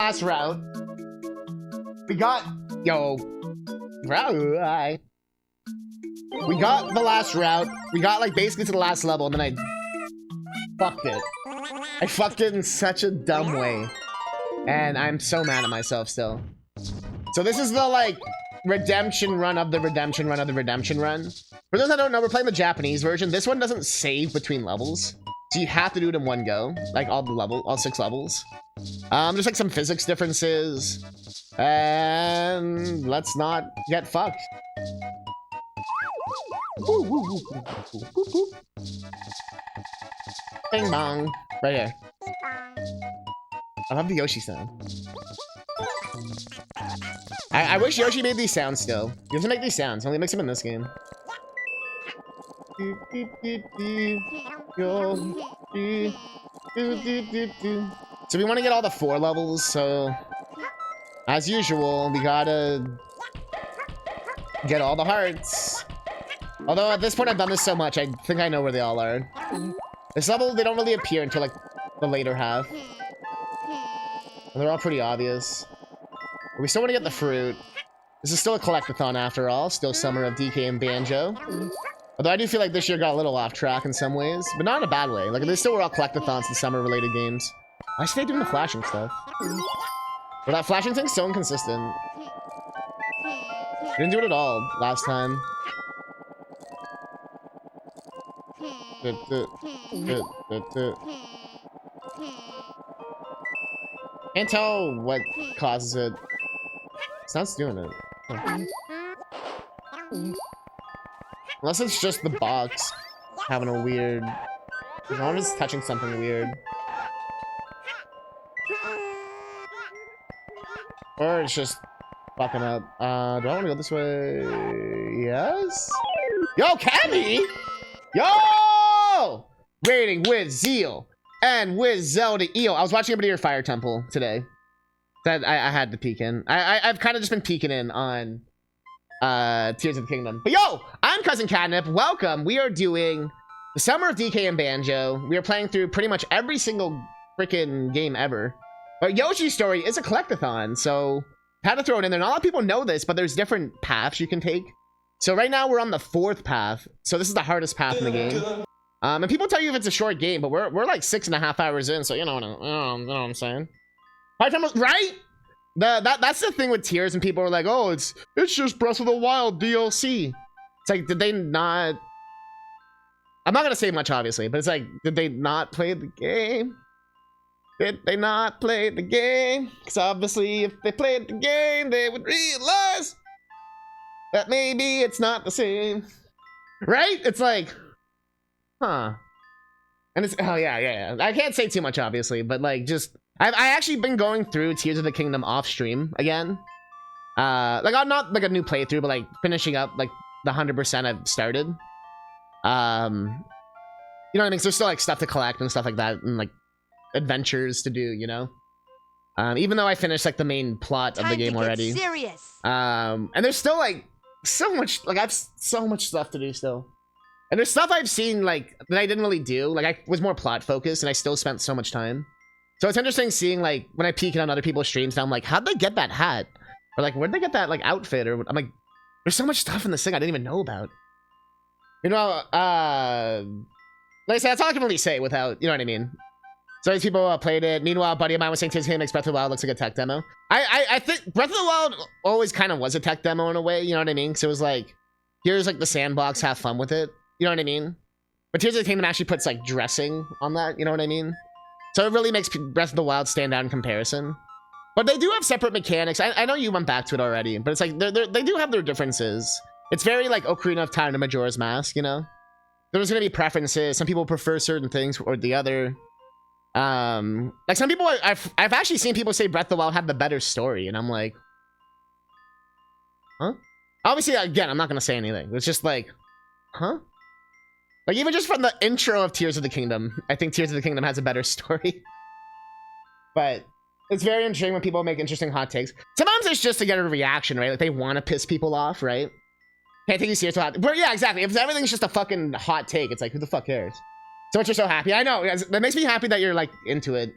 last route. We got right. We got the last route. We got like basically to the last level, and then I fucked it. I fucked it in such a dumb way, and I'm so mad at myself still. So this is the like redemption run of the redemption run of the redemption run. For those that don't know, we're playing the Japanese version. This one doesn't save between levels, so you have to do it in one go, like all 6 levels. There's like some physics differences, and let's not get fucked. Bing bong, right here. I love the Yoshi sound. I wish Yoshi made these sounds still. He doesn't make these sounds, he only makes them in this game. So we want to get all the 4 levels, so as usual, we gotta get all the hearts. Although at this point I've done this so much, I think I know where they all are. This level, they don't really appear until like the later half. And they're all pretty obvious. But we still want to get the fruit. This is still a collectathon after all, still Summer of DK and Banjo. Although I do feel like this year got a little off track in some ways, but not in a bad way. Like they still were all collectathons and summer-related games. Why should they doing the flashing stuff? Well, that flashing thing's so inconsistent. Didn't do it at all last time. Can't tell what causes it. It's not doing it. Huh. Unless it's just the box having a weird... Someone is touching something weird. Or it's just fucking up. Do I want to go this way? Yes? Yo, Cammy! Yo! Raiding with zeal and with Zelda Eel. I was watching a bit of your Fire Temple today. That I had to peek in. I've kind of just been peeking in on Tears of the Kingdom. But yo, I'm CousinCatnip. Welcome. We are doing the Summer of DK and Banjo. We are playing through pretty much every single freaking game ever. But Yoshi's Story is a collectathon, so I had to throw it in there. Not a lot of people know this, but there's different paths you can take. So right now we're on the 4th path. So this is the hardest path in the game. And people tell you if it's a short game, but we're like 6.5 hours in, so you know what I'm saying. Right? That's the thing with Tears, and people are like, oh, it's just Breath of the Wild DLC. It's like, did they not... I'm not gonna say much, obviously, but it's like, did they not play the game? Did they not play the game? Because obviously, if they played the game, they would realize that maybe it's not the same. Right? It's like, huh. And it's, oh yeah. I can't say too much, obviously, but like, just... I actually been going through Tears of the Kingdom off stream again. Like, I'm not like a new playthrough, but like finishing up like the 100% I've started. You know what I mean? So there's still like stuff to collect and stuff like that, and like adventures to do, you know? Even though I finished like the main plot of the game already. Serious. And there's still like so much, like I've so much stuff to do still. And there's stuff I've seen like that I didn't really do. Like I was more plot focused and I still spent so much time. So it's interesting seeing like when I peek in on other people's streams, and I'm like, how'd they get that hat? Or like, where'd they get that like outfit? Or I'm like, there's so much stuff in this thing I didn't even know about. You know, like I said, that's all I can really say without, you know what I mean? So these people played it. Meanwhile, a buddy of mine was saying Tears of the Kingdom makes Breath of the Wild looks like a tech demo. I think Breath of the Wild always kind of was a tech demo in a way, you know what I mean? So it was like, here's like the sandbox, have fun with it. You know what I mean? But Tears of the Kingdom actually puts like dressing on that, you know what I mean? So it really makes Breath of the Wild stand out in comparison. But they do have separate mechanics. I know you went back to it already, but it's like, they do have their differences. It's very like Ocarina of Time to Majora's Mask, you know? There's gonna be preferences. Some people prefer certain things or the other. Like some people, I've actually seen people say Breath of the Wild had the better story, and I'm like, huh? Obviously, again, I'm not gonna say anything. It's just like, huh? Like, even just from the intro of Tears of the Kingdom, I think Tears of the Kingdom has a better story. But it's very interesting when people make interesting hot takes. Sometimes it's just to get a reaction, right? Like, they want to piss people off, right? Can't take you seriously. But yeah, exactly. If everything's just a fucking hot take, it's like, who the fuck cares? So much you're so happy. I know. That makes me happy that you're, like, into it.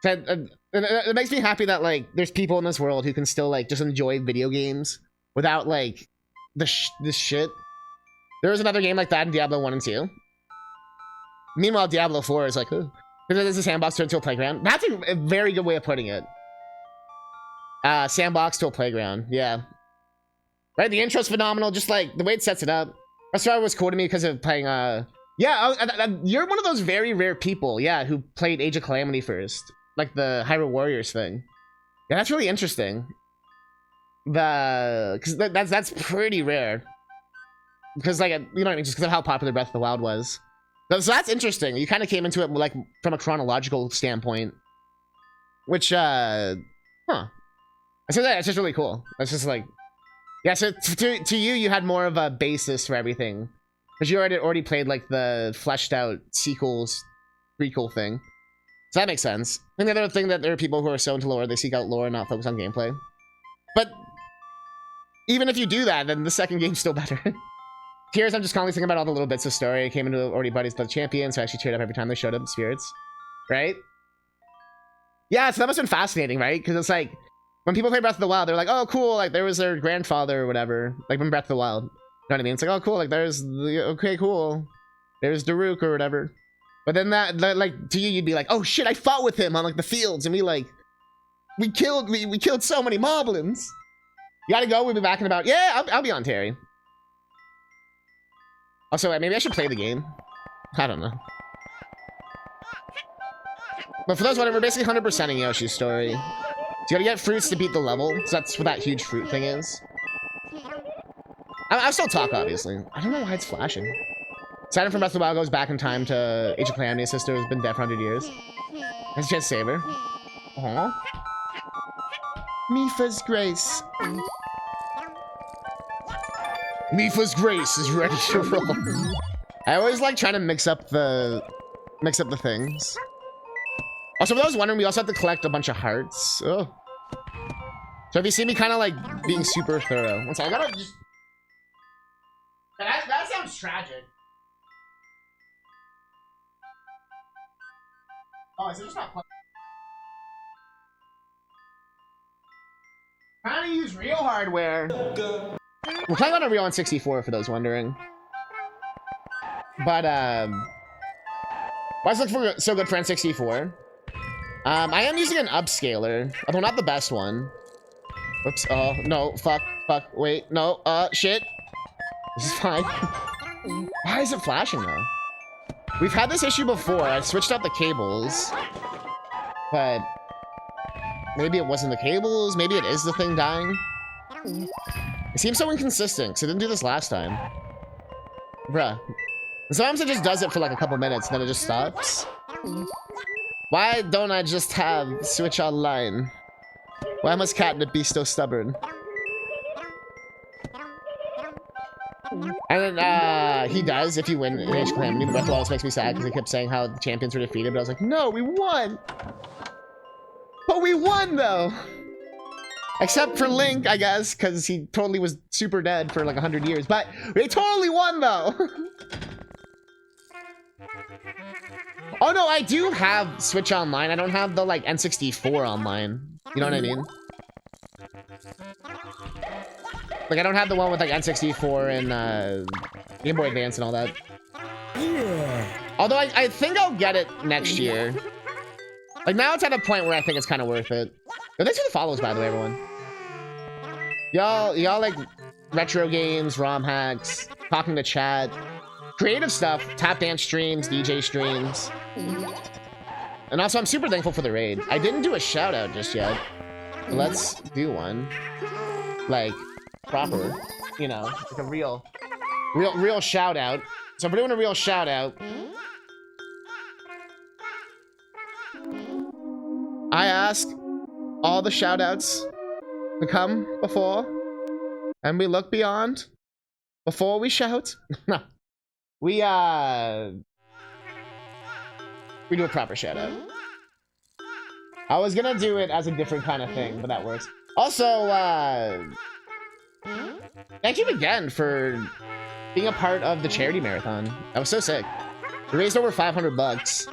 It makes me happy that like there's people in this world who can still like just enjoy video games without like this shit. There was another game like that in Diablo 1 and 2. Meanwhile, Diablo 4 is like, because there's a sandbox turned into a playground. That's a very good way of putting it. Sandbox to a playground, yeah. Right, the intro's phenomenal, just like the way it sets it up. Restaurant was cool to me because of playing, you're one of those very rare people, yeah, who played Age of Calamity first. Like the Hyrule Warriors thing. Yeah, that's really interesting. Because that's pretty rare. Because, like, you know what I mean, just because of how popular Breath of the Wild was. So that's interesting. You kind of came into it, like, from a chronological standpoint. Which, I say that, it's just really cool. It's just like... Yeah, so to you, you had more of a basis for everything. Because you already played, like, the fleshed out sequels, prequel thing. So that makes sense. And the other thing that there are people who are so into lore, they seek out lore and not focus on gameplay. But even if you do that, then the second game's still better. Tears, I'm just constantly thinking about all the little bits of story. I came into already buddies with the champions, so I actually cheered up every time they showed up in spirits. Right? Yeah, so that must have been fascinating, right? Because it's like, when people play Breath of the Wild, they're like, oh, cool, like, there was their grandfather or whatever. Like, from Breath of the Wild. You know what I mean? It's like, oh, cool, like, there's the, okay, cool. There's Daruk or whatever. But then that, like, to you, you'd be like, oh, shit, I fought with him on, like, the fields, and we killed so many moblins. You gotta go, we'll be back in about, yeah, I'll be on Terry. Also, maybe I should play the game. I don't know. But for those wondering, we're basically 100%ing Yoshi's story. So you gotta get fruits to beat the level. So that's what that huge fruit thing is. I'll still talk, obviously. I don't know why it's flashing. Saturn from Breath of the Wild goes back in time to Age of Calamity. His sister has been dead for 100 years. Has a chance to save her. Aww. Mifa's grace. Mifa's grace is ready to roll. I always like trying to mix up the things. Also, for those wondering, we also have to collect a bunch of hearts. Oh. So if you see me kind of like being super thorough. One second, I gotta just... That sounds tragic. Oh, is it just not playing? Trying to use real hardware. We're playing on a real N64 for those wondering. But, why does it look so good for N64? I am using an upscaler, although not the best one. Whoops, oh, no, fuck, wait, no, shit. This is fine. Why is it flashing, though? We've had this issue before. I switched out the cables. But maybe it wasn't the cables. Maybe it is the thing dying. It seems so inconsistent, because it didn't do this last time. Bruh. Sometimes it just does it for like a couple minutes, and then it just stops. Why don't I just have Switch Online? Why must Catnip be so stubborn? And then, he does, if you win in Age of Calamity. But Breath of the Wild makes me sad, because he kept saying how the champions were defeated, but I was like, no, we won! But we won, though! Except for Link, I guess, because he totally was super dead for like 100 years. But we totally won, though! Oh, no, I do have Switch Online. I don't have the, like, N64 online. You know what I mean? Like, I don't have the one with, like, N64 and, Game Boy Advance and all that. Yeah. Although, I think I'll get it next year. Like, now it's at a point where I think it's kind of worth it. Oh, thanks for the follows, by the way, everyone. Y'all like retro games, ROM hacks, talking to chat, creative stuff, tap dance streams, DJ streams. And also, I'm super thankful for the raid. I didn't do a shout out just yet. Let's do one. Like, proper, you know, like a real shout out. So if we're doing a real shout out, I ask all the shout outs to come before, and we look beyond before we shout. No, we do a proper shout out. I was gonna do it as a different kind of thing, but that works. Also, thank you again for being a part of the charity marathon. That was so sick. We raised over 500 bucks.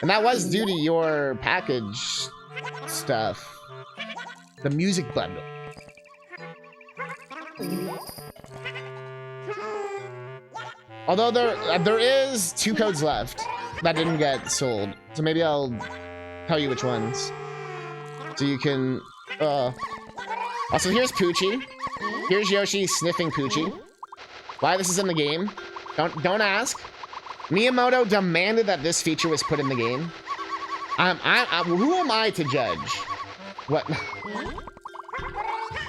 And that was due to your package stuff. The music bundle. Although there is 2 codes left that didn't get sold. So maybe I'll tell you which ones. So you can... Also, here's Poochie. Here's Yoshi sniffing Poochie. Why this is in the game? Don't ask. Miyamoto demanded that this feature was put in the game. Who am I to judge? What?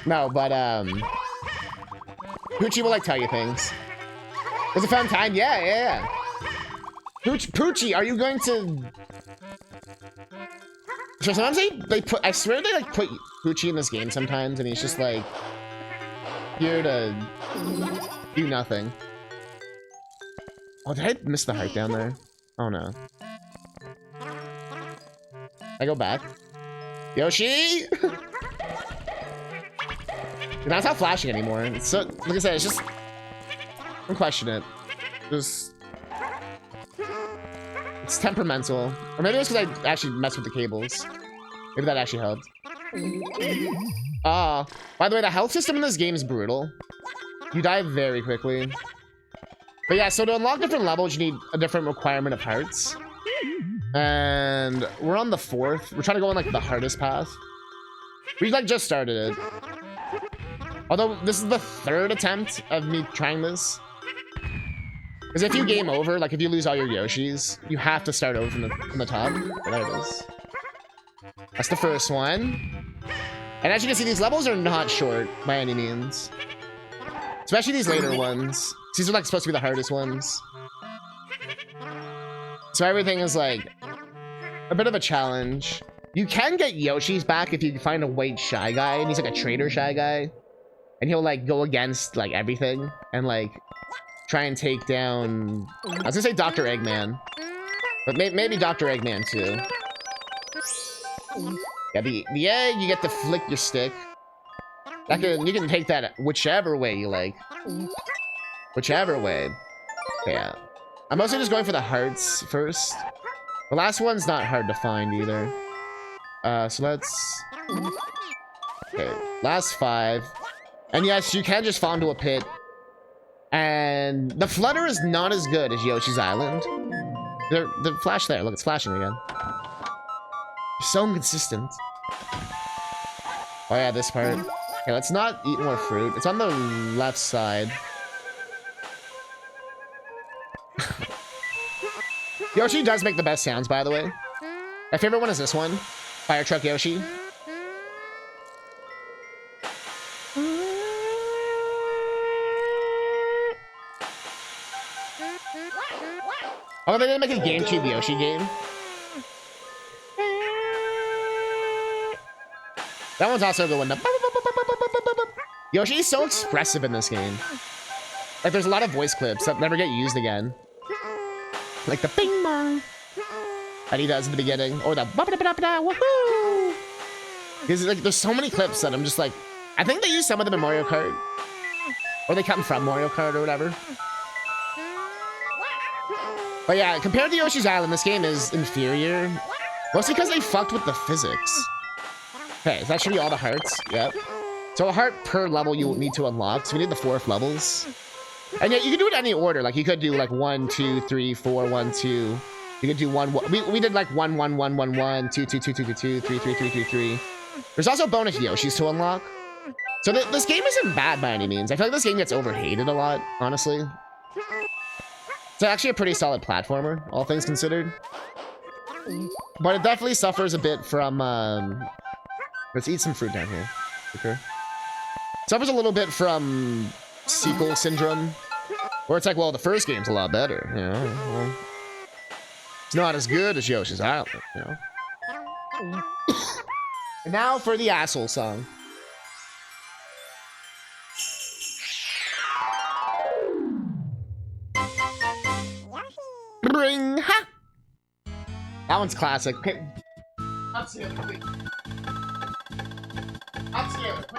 No, but Poochie will like tell you things. It was a fun time. Yeah. Poochie, are you going to? So sometimes they put. I swear they like put Poochie in this game sometimes, and he's just like here to do nothing. Oh, did I miss the heart down there? Oh no. I go back. Yoshi! That's not flashing anymore. It's so, like I said, it's just... Don't question it. Just... It's temperamental. Or maybe it's because I actually messed with the cables. Maybe that actually helped. By the way, the health system in this game is brutal. You die very quickly. But yeah, so to unlock different levels, you need a different requirement of hearts. And we're on the 4th. We're trying to go on like the hardest path. We like just started it. Although this is the 3rd attempt of me trying this. Because if you game over, like if you lose all your Yoshis, you have to start over from the top. Oh, there it is. That's the first one. And as you can see, these levels are not short by any means. Especially these later ones. These are like supposed to be the hardest ones. So everything is like a bit of a challenge. You can get Yoshi's back if you find a white Shy Guy, and he's like a traitor Shy Guy. And he'll like go against like everything and like try and take down, I was gonna say Dr. Eggman, but maybe Dr. Eggman too. Yeah, the egg, you get to flick your stick. You can take that whichever way you like. Whichever way. Yeah. I'm mostly just going for the hearts first. The last one's not hard to find either. So let's... Okay, last 5. And yes, you can just fall into a pit. And the flutter is not as good as Yoshi's Island. The flash there, look, it's flashing again. So inconsistent. Oh yeah, this part. Okay, let's not eat more fruit. It's on the left side. Yoshi does make the best sounds, by the way. My favorite one is this one. Fire Truck Yoshi. Oh, they didn't make a GameCube Yoshi game. That one's also a good one. Yoshi is so expressive in this game. Like, there's a lot of voice clips that never get used again. Like the bing bong that he does in the beginning, or the woohoo. Because like, there's so many clips that I'm just like, I think they use some of them in Mario Kart, or they come from Mario Kart or whatever. But yeah, compared to Yoshi's Island, this game is inferior, mostly because they fucked with the physics. Okay, so that should be all the hearts. Yep. So a heart per level you need to unlock. So we need the 4th levels. And yeah, you can do it in any order. Like you could do like 1, 2, 3, 4, 1, 2. You could do 1. We did like 1, 1, 1, 1, 1, 2, 2, 2, 2, 2, 2, 3, 3, 3, 3, 3. There's also bonus Yoshis to unlock. So this game isn't bad by any means. I feel like this game gets overhated a lot, honestly. It's actually a pretty solid platformer, all things considered. But it definitely suffers a bit from let's eat some fruit down here. Okay. Suffers a little bit from sequel syndrome, where it's like, well, the first game's a lot better, you know. Well, it's not as good as Yoshi's Island, you know. And now for the asshole song. Bring ha! That one's classic. Okay. Let's see it. Let's see it.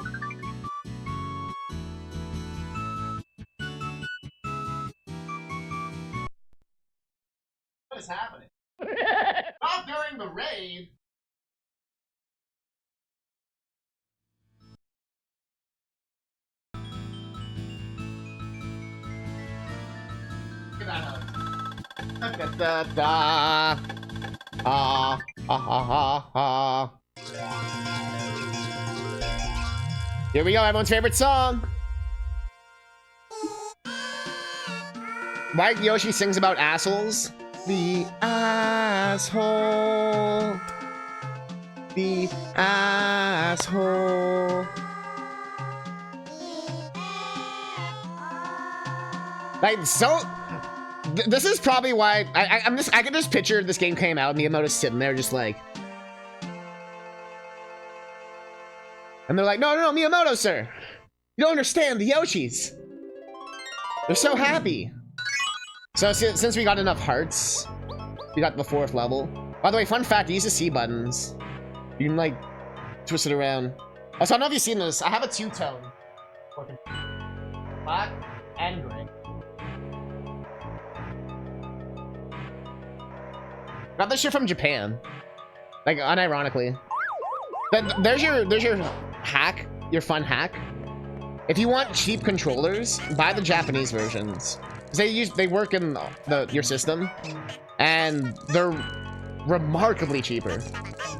What is happening? Not during the raid. Look at that. Da, da, da. Ah, ah, ah, ah, ah. Here we go, everyone's favorite song. Why Yoshi sings about assholes? The asshole. The asshole. Like, so... This is probably why... I can just picture this game came out and Miyamoto's sitting there just like... And they're like, no, no, no, Miyamoto, sir! You don't understand the Yoshis! They're so happy! So since we got enough hearts, we got the 4th level. By the way, fun fact, you use the C buttons. You can like twist it around. Also, I don't know if you've seen this. I have a 2-tone. Black and gray. Got this shit from Japan. Like unironically. There's your hack, your fun hack. If you want cheap controllers, buy the Japanese versions. They work in your system, and they're remarkably cheaper.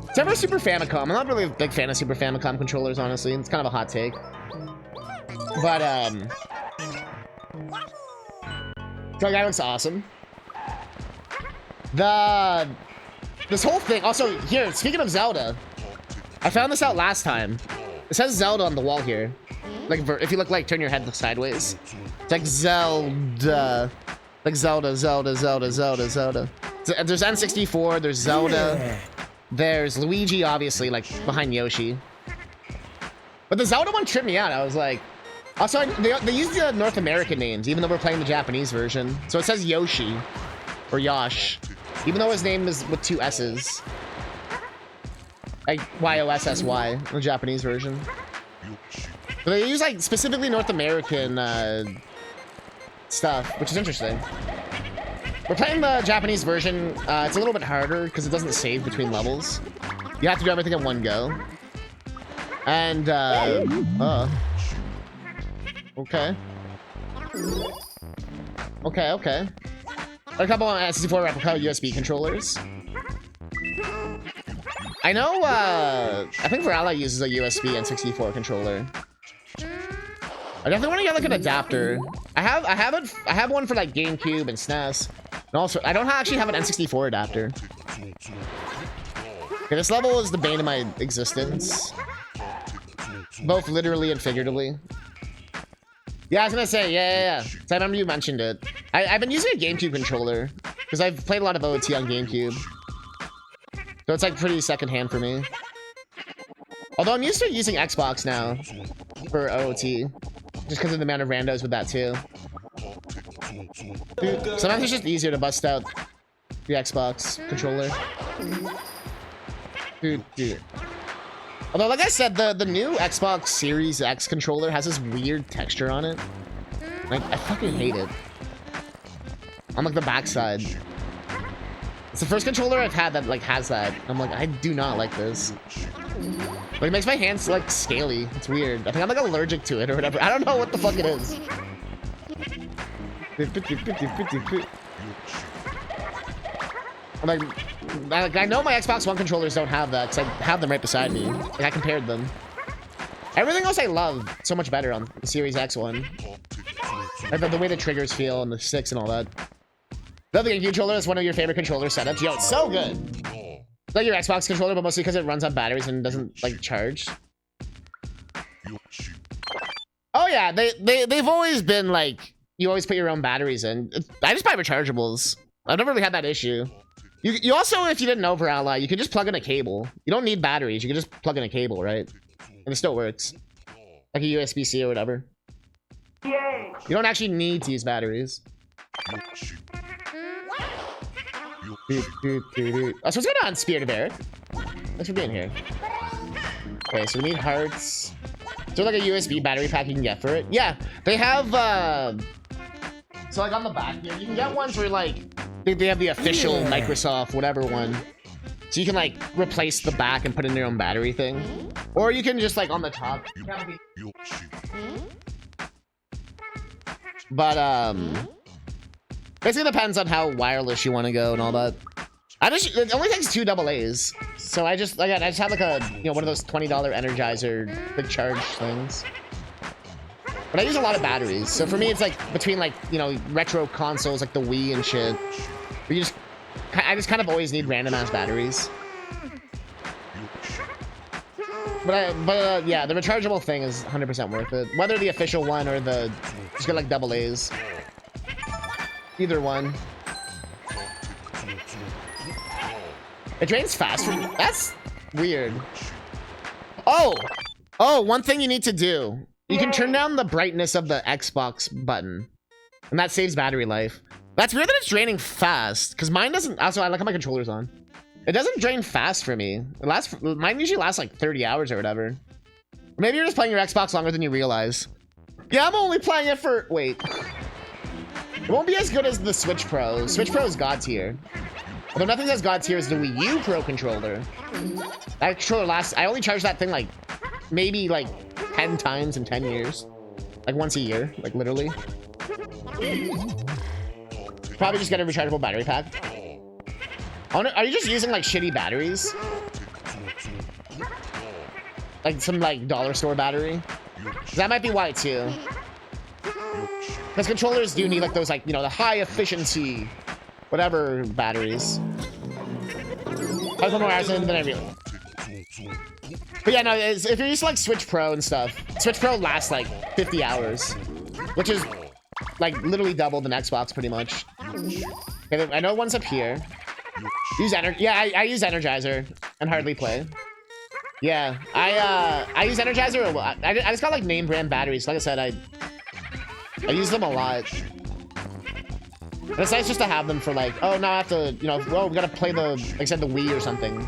Except for Super Famicom. I'm not really a big fan of Super Famicom controllers, honestly. It's kind of a hot take. But so that looks awesome. This whole thing. Also, here, speaking of Zelda, I found this out last time. It says Zelda on the wall here. Like, if you look, like, turn your head sideways. It's like Zelda. Like Zelda, Zelda, Zelda, Zelda, Zelda. There's N64, there's Zelda. There's Luigi, obviously, like, behind Yoshi. But the Zelda one tripped me out. I was like... Also, they use the North American names, even though we're playing the Japanese version. So it says Yoshi. Or Yosh. Even though his name is with 2 S's. Like, Y-O-S-S-Y, the Japanese version. But they use, like, specifically North American stuff, which is interesting. We're playing the Japanese version. It's a little bit harder because it doesn't save between levels. You have to do everything in one go. And, okay. Okay, okay. A couple of N64 replica USB controllers. I know, I think Virala uses a USB N64 controller. I definitely want to get like an adapter. I have one for like GameCube and SNES. And also, I don't actually have an N64 adapter. Okay, this level is the bane of my existence. Both literally and figuratively. Yeah, I was gonna say, yeah. So I remember you mentioned it. I've been using a GameCube controller because I've played a lot of OOT on GameCube. So it's like pretty secondhand for me. Although I'm used to using Xbox now for OOT. Just because of the amount of randos with that too. Dude, sometimes it's just easier to bust out the Xbox controller. Dude. Although, like I said, the new Xbox Series X controller has this weird texture on it. Like, I fucking hate it. On like the backside. It's the first controller I've had that like has that. I'm like, I do not like this. Like, it makes my hands like scaly. It's weird. I think I'm like allergic to it or whatever. I don't know what the fuck it is. I'm like, I know my Xbox One controllers don't have that because I have them right beside me. Like, I compared them. Everything else I love so much better on the Series X one. Like the way the triggers feel and the sticks and all that. The other GameCube controller is one of your favorite controller setups. Yo, it's so good. It's like your Xbox controller, but mostly because it runs on batteries and doesn't like charge. Oh yeah, they've always been like, you always put your own batteries in. I just buy rechargeables. I've never really had that issue. You also, if you didn't know, Virala, you can just plug in a cable. You don't need batteries. You can just plug in a cable, right? And it still works. Like a USB-C or whatever. Yay. You don't actually need to use batteries. Oh, so what's going on, Spirit of Eric? Thanks for being here. Okay, so we need hearts. Is there like a USB battery pack you can get for it? Yeah, they have, so like on the back here, you can get ones where like, think they have the official Microsoft whatever one. So you can like replace the back and put in your own battery thing. Or you can just like on the top. But basically depends on how wireless you want to go and all that. It only takes 2 AA's. So I just have like a, you know, one of those $20 Energizer quick charge things. But I use a lot of batteries. So for me, it's like between like, you know, retro consoles like the Wii and shit. I just kind of always need random ass batteries. But yeah, the rechargeable thing is 100% worth it. Whether the official one or the just get like AA's. Either one. It drains fast for me. That's weird. Oh, one thing you need to do. You can turn down the brightness of the Xbox button. And that saves battery life. That's weird that it's draining fast. Because mine doesn't... Also, I like how my controller's on. It doesn't drain fast for me. Mine usually lasts like 30 hours or whatever. Maybe you're just playing your Xbox longer than you realize. Yeah, I'm only playing it for... Wait. It won't be as good as the Switch Pro. Switch Pro is God tier. Although nothing's as God tier as the Wii U Pro controller. That controller lasts... I only charge that thing like... Maybe like 10 times in 10 years. Like once a year. Like literally. Probably just get a rechargeable battery pack. Are you just using like shitty batteries? Like some like dollar store battery? That might be why too. Because controllers do need like those like, you know, the high efficiency whatever batteries. I don't know where then I really. But yeah, no, if you're used to like Switch Pro and stuff, Switch Pro lasts like 50 hours, which is like literally double than Xbox pretty much. Okay, I know one's up here. I use Energizer and hardly play. Yeah, I use Energizer a lot. I just got like name brand batteries. Like I said, I use them a lot. And it's nice just to have them for like, oh, now I have to, you know, well, we gotta play the, like I said, the Wii or something.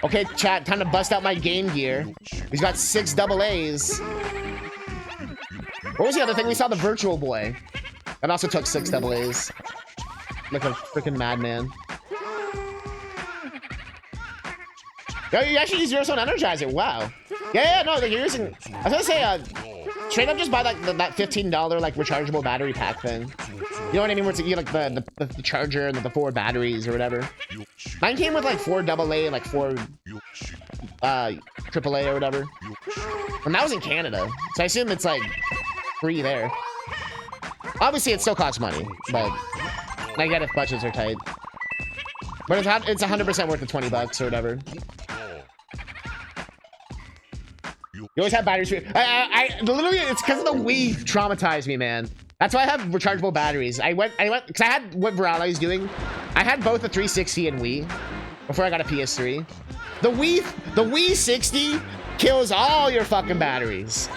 Okay, chat, time to bust out my Game Gear. He's got 6 AA's. What was the other thing? We saw the Virtual Boy. That also took 6 AA's. Like a freaking madman. Yo, you actually use your own Energizer. Wow. Yeah, no, like you're using... I was gonna say, straight up just buy like that $15 like rechargeable battery pack thing. You know what I mean? Where it's, you get like the charger and the 4 batteries or whatever. Mine came with like 4 AA and like 4 AAA or whatever. And that was in Canada. So I assume it's like free there. Obviously, it still costs money, but I get if budgets are tight. But it's 100% worth the $20 or whatever. You always have batteries. I literally, it's because of the Wii traumatized me, man. That's why I have rechargeable batteries. I went because I had what Virali is doing. I had both the 360 and Wii before I got a PS3. The Wii 60 kills all your fucking batteries.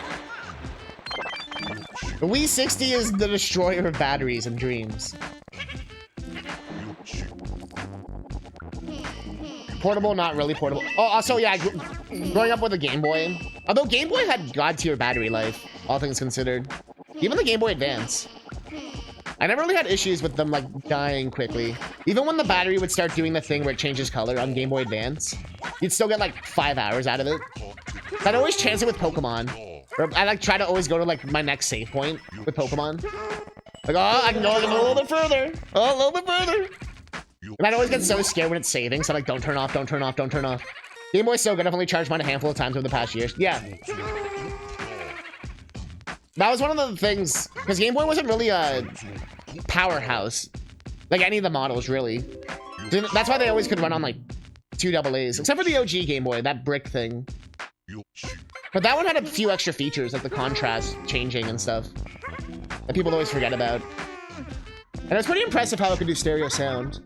The Wii 60 is the destroyer of batteries and dreams. Portable, not really portable. Oh, also, yeah, growing up with a Game Boy. Although Game Boy had god-tier battery life, all things considered. Even the Game Boy Advance. I never really had issues with them, like, dying quickly. Even when the battery would start doing the thing where it changes color on Game Boy Advance, you'd still get, like, 5 hours out of it. I'd always chance it with Pokemon. Or I, like, try to always go to, like, my next save point with Pokemon. Like, oh, I can go a little bit further. Oh, a little bit further. And I'd always get so scared when it's saving, so I'm like, don't turn off, don't turn off, don't turn off. Game Boy's so good, I've only charged mine a handful of times over the past years. Yeah. That was one of the things, because Game Boy wasn't really a powerhouse. Like any of the models, really. That's why they always could run on like 2 AA's, except for the OG Game Boy, that brick thing. But that one had a few extra features, like the contrast changing and stuff, that people always forget about. And it was pretty impressive how it could do stereo sound.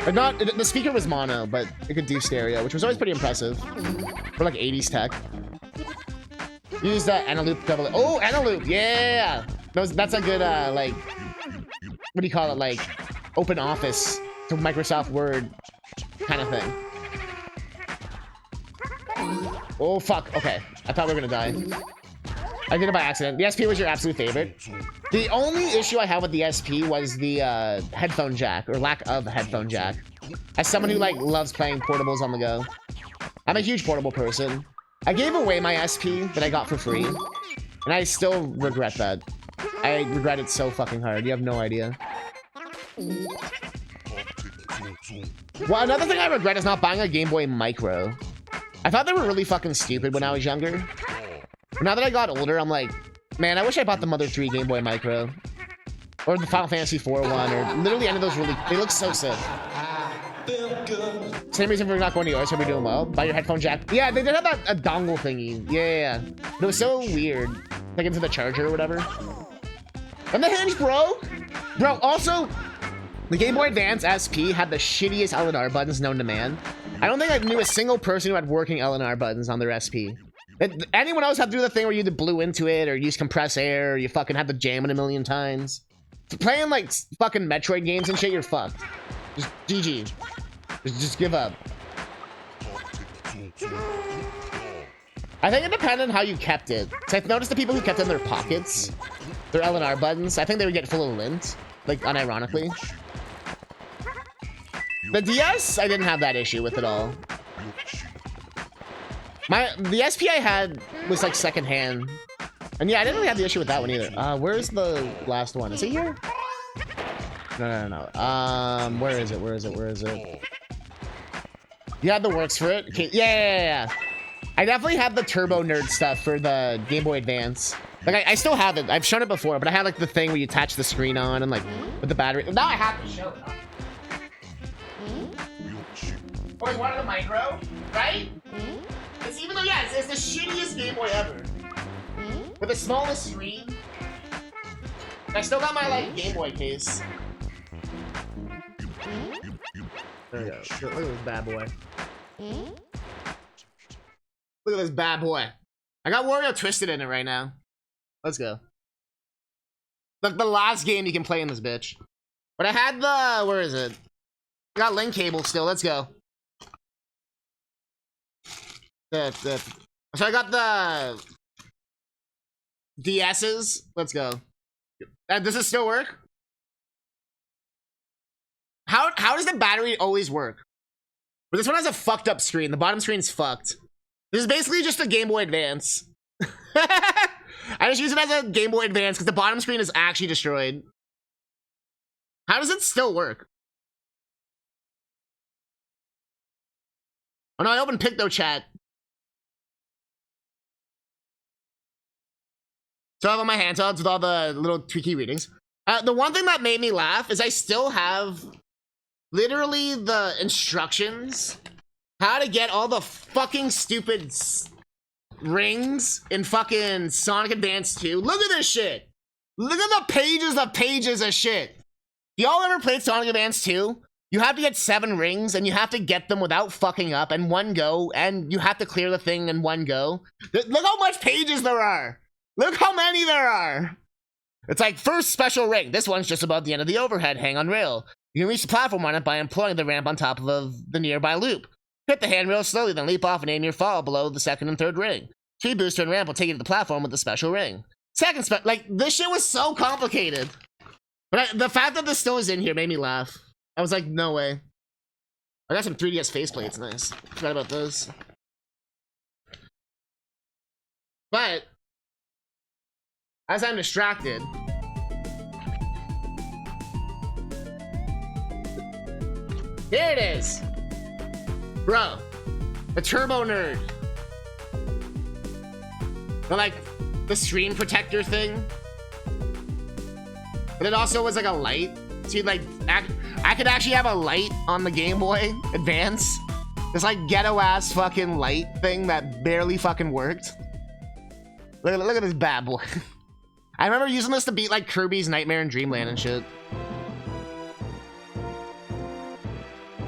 Or not, the speaker was mono, but it could do stereo, which was always pretty impressive. For like 80s tech. Use that Analoop double. Oh, Analoop, yeah! That's a good, like, what do you call it? Like, open office to Microsoft Word kind of thing. Oh, fuck. Okay. I thought we were gonna die. I did it by accident. The SP was your absolute favorite. The only issue I had with the SP was the headphone jack, or lack of headphone jack. As someone who like loves playing portables on the go, I'm a huge portable person. I gave away my SP that I got for free, and I still regret that. I regret it so fucking hard. You have no idea. Well, another thing I regret is not buying a Game Boy Micro. I thought they were really fucking stupid when I was younger. But now that I got older, I'm like, man, I wish I bought the Mother 3 Game Boy Micro. Or the Final Fantasy 4 one, or literally any of those really... They look so sick. Same reason for not going to yours. Hope you're doing well. Buy your headphone jack. Yeah, they did have a dongle thingy. Yeah. But it was so weird. Like into the charger or whatever. And the hinge broke! Bro, also... The Game Boy Advance SP had the shittiest LNR buttons known to man. I don't think I knew a single person who had working LNR buttons on their SP. Anyone else had to do the thing where you either blew into it or use compress air or you fucking had to jam it a million times. Playing like fucking Metroid games and shit, you're fucked. Just GG. Just give up. I think it depended on how you kept it. So I've noticed the people who kept it in their pockets, their LNR buttons, I think they would get full of lint. Like, unironically. The DS, I didn't have that issue with at all. The SP I had was like secondhand. And yeah, I didn't really have the issue with that one either. Where's the last one? Is it here? No. Where is it? You had the works for it? Okay. Yeah. I definitely had the Turbo Nerd stuff for the Game Boy Advance. Like, I still have it. I've shown it before, but I had like the thing where you attach the screen on and like with the battery. Now I have to show it. Oh, you wanted a micro? Right? It's even though, yeah, it's the shittiest Game Boy ever. With the smallest screen. I still got my, like, Game Boy case. There we go. Look at this bad boy. Look at this bad boy. I got Wario Twisted in it right now. Let's go. The last game you can play in this bitch. But I had the... Where is it? I got link cable still. Let's go. So I got the DS's. Let's go. Does it still work? How does the battery always work? But this one has a fucked up screen. The bottom screen's fucked. This is basically just a Game Boy Advance. I just use it as a Game Boy Advance because the bottom screen is actually destroyed. How does it still work? Oh no, I opened PictoChat. So I have on my handhelds with all the little tweaky readings. The one thing that made me laugh is I still have literally the instructions how to get all the fucking stupid rings in fucking Sonic Advance 2. Look at this shit. Look at the pages of shit. Y'all ever played Sonic Advance 2? You have to get 7 rings, and you have to get them without fucking up in one go, and you have to clear the thing in one go. Look how much pages there are. Look how many there are! It's like, first special ring. This one's just above the end of the overhead, hang on rail. You can reach the platform on it by employing the ramp on top of the nearby loop. Hit the handrail slowly, then leap off and aim your fall below the second and third ring. Speed booster and ramp will take you to the platform with the special ring. Like, this shit was so complicated. But the fact that this still is in here made me laugh. I was like, no way. I got some 3DS faceplates, nice. Forgot about those. But as I'm distracted, here it is. Bro, the Turbo Nerd. Like, the screen protector thing. But it also was like a light. So like, I could actually have a light on the Game Boy Advance. This like ghetto-ass fucking light thing that barely fucking worked. Look at this bad boy. I remember using this to beat like Kirby's Nightmare in Dreamland and shit.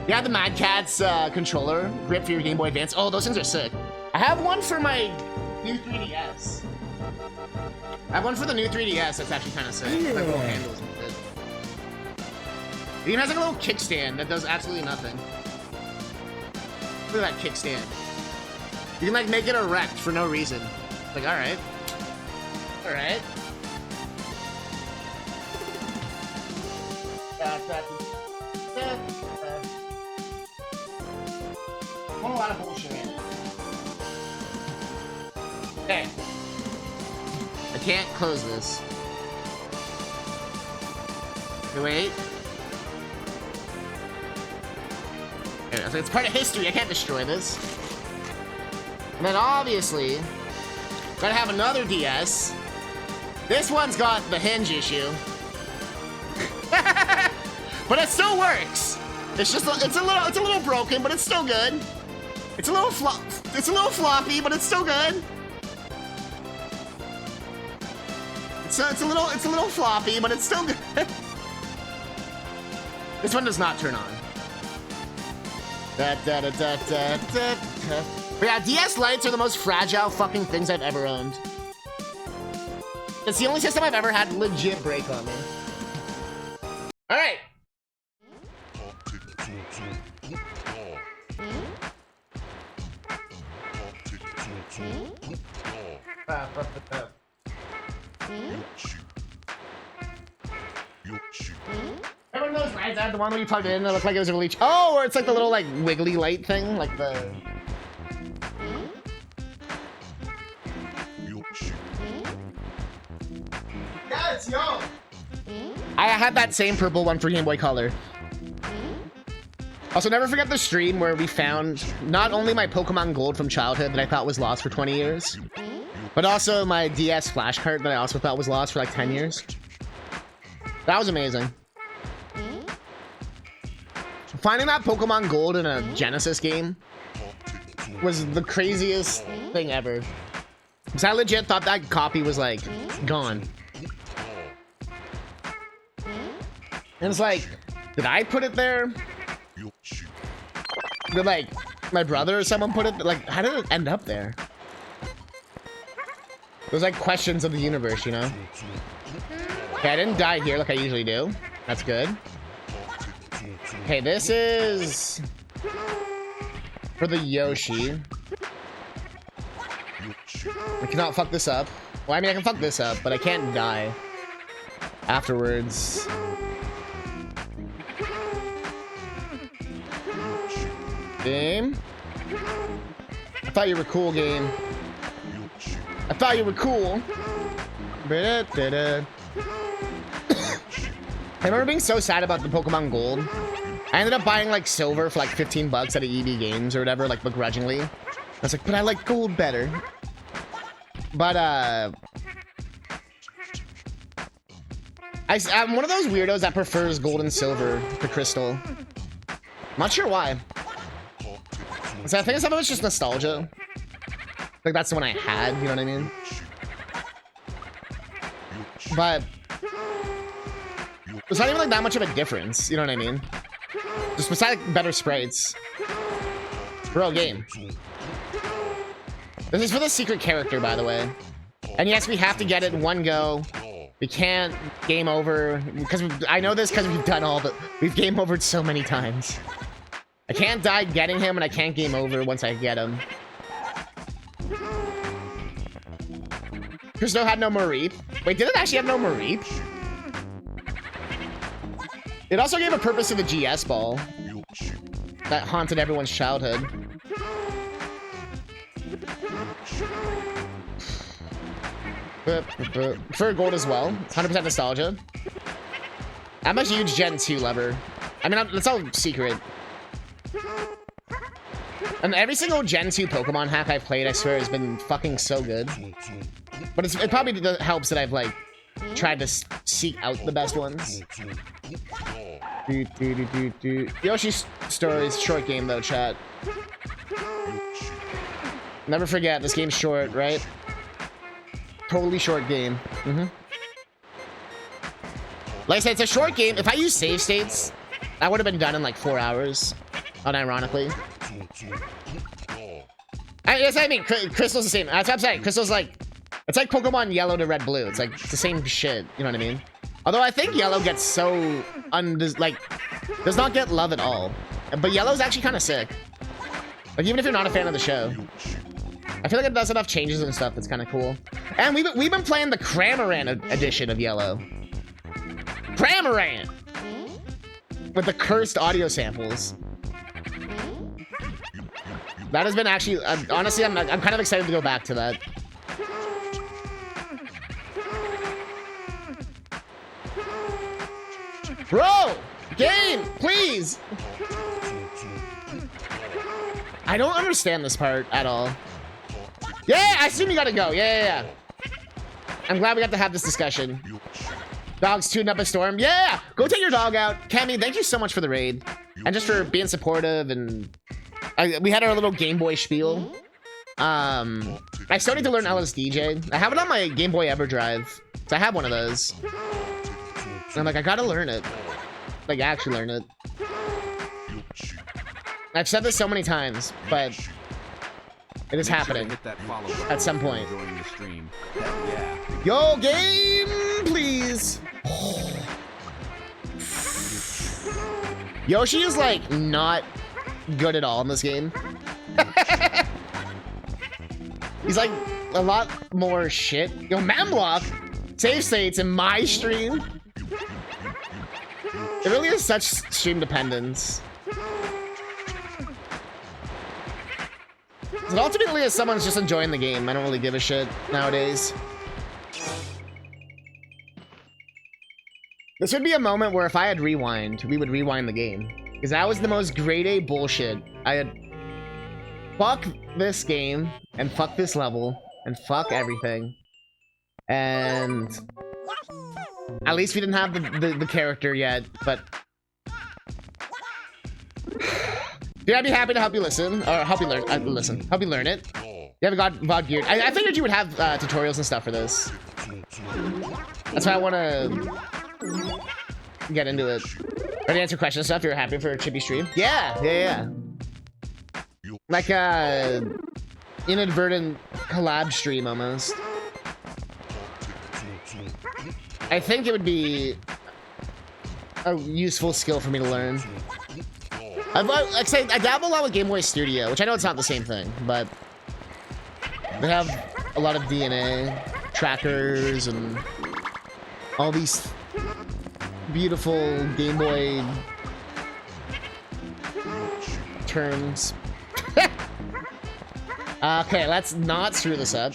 You have the Mad Catz controller grip for your Game Boy Advance. Oh, those things are sick. I have one for my new 3DS. I have one for the new 3DS that's actually kind of sick. Like little handles with it. It even has like a little kickstand that does absolutely nothing. Look at that kickstand. You can like make it erect for no reason. Like, alright. Alright. A whole lot of bullshit. Okay. I can't close this. Okay, wait. It's part of history. I can't destroy this. And then obviously, gotta have another DS. This one's got the hinge issue. But it still works. It's just it's a little broken, but it's still good. It's a little floppy, but it's still good. It's a little floppy, but it's still good. This one does not turn on. But yeah, DS Lites are the most fragile fucking things I've ever owned. It's the only system I've ever had legit break on me. Alright. Remember those lights? I had the one where you plugged it in and it looked like it was a really... Oh, or it's like the little like wiggly light thing, like the... Yes, yo! I had that same purple one for Game Boy Color. Also, never forget the stream where we found not only my Pokemon Gold from childhood that I thought was lost for 20 years, but also my DS flash card that I also thought was lost for like 10 years. That was amazing. Finding that Pokemon Gold in a Genesis game was the craziest thing ever. Because I legit thought that copy was like gone. And it's like, did I put it there? Did like my brother or someone put it? Like, how did it end up there? Those like questions of the universe, you know? Okay, I didn't die here like I usually do. That's good. Okay, this is for the Yoshi. I cannot fuck this up. Well, I mean, I can fuck this up, but I can't die afterwards. Game. I thought you were cool, game. I thought you were cool. I remember being so sad about the Pokemon Gold. I ended up buying like silver for like 15 bucks at a EB Games or whatever, like begrudgingly. I was like, but I like gold better. But I'm one of those weirdos that prefers gold and silver to crystal. I'm not sure why. So I think some of it's just nostalgia. Like that's the one I had, you know what I mean? But it's not even like that much of a difference, you know what I mean? Just besides like, better sprites. Bro, game. This is for the secret character, by the way. And yes, we have to get it in one go. We can't game over because I know this because we've done all the we've game overed so many times. I can't die getting him, and I can't game over once I get him. Crystal had no Mareep. Wait, did it actually have no Mareep? It also gave a purpose to the GS ball that haunted everyone's childhood. For gold as well. 100% nostalgia. I'm a huge Gen 2 lover. I mean, that's all secret. And every single Gen 2 Pokemon hack I've played, I swear, has been fucking so good. But it probably helps that I've, like, tried to seek out the best ones. Yoshi's Stories, short game, though, chat. Never forget, this game's short, right? Totally short game. Like I said, it's a short game. If I use save states, I would have been done in, like, 4 hours. Unironically. I mean, Crystal's the same. That's what I'm saying. Crystal's like, it's like Pokemon Yellow to Red Blue. It's like the same shit. You know what I mean? Although I think Yellow gets so does not get love at all. But Yellow's actually kind of sick. Like even if you're not a fan of the show. I feel like it does enough changes and stuff that's kind of cool. And we've been playing the Cramorant edition of Yellow. Cramorant! With the cursed audio samples. That has been actually, honestly, I'm kind of excited to go back to that. Bro! Game! Please! I don't understand this part at all. Yeah, I assume you gotta go. Yeah. I'm glad we got to have this discussion. Dog's tuning up a storm. Yeah! Go take your dog out. Cammy, thank you so much for the raid. And just for being supportive and... we had our little Game Boy spiel. I still need to learn LSDJ. I have it on my Game Boy Everdrive. So I have one of those. And I'm like, I gotta learn it. Like, actually learn it. I've said this so many times, but it is happening at some point. Yo, game, please. Yoshi is like not good at all in this game. He's like a lot more shit. Yo, Mamlock, save states in my stream. It really is such stream dependence. But ultimately, as someone's just enjoying the game, I don't really give a shit nowadays. This would be a moment where if I had rewind, we would rewind the game. Because that was the most grade A bullshit. I had... Fuck this game, and fuck this level, and fuck everything. And... At least we didn't have the character yet, but... Dude, I'd be happy to help you listen, or help you learn, help you learn it. You haven't got VOD geared. I figured you would have tutorials and stuff for this. That's why I want to get into it. Ready to answer questions and stuff. You're happy for a chippy stream? Yeah. Like a inadvertent collab stream almost. I think it would be a useful skill for me to learn. I dabble a lot with Game Boy Studio, which I know it's not the same thing, but they have a lot of DNA trackers and all these beautiful Game Boy terms. Okay, let's not screw this up.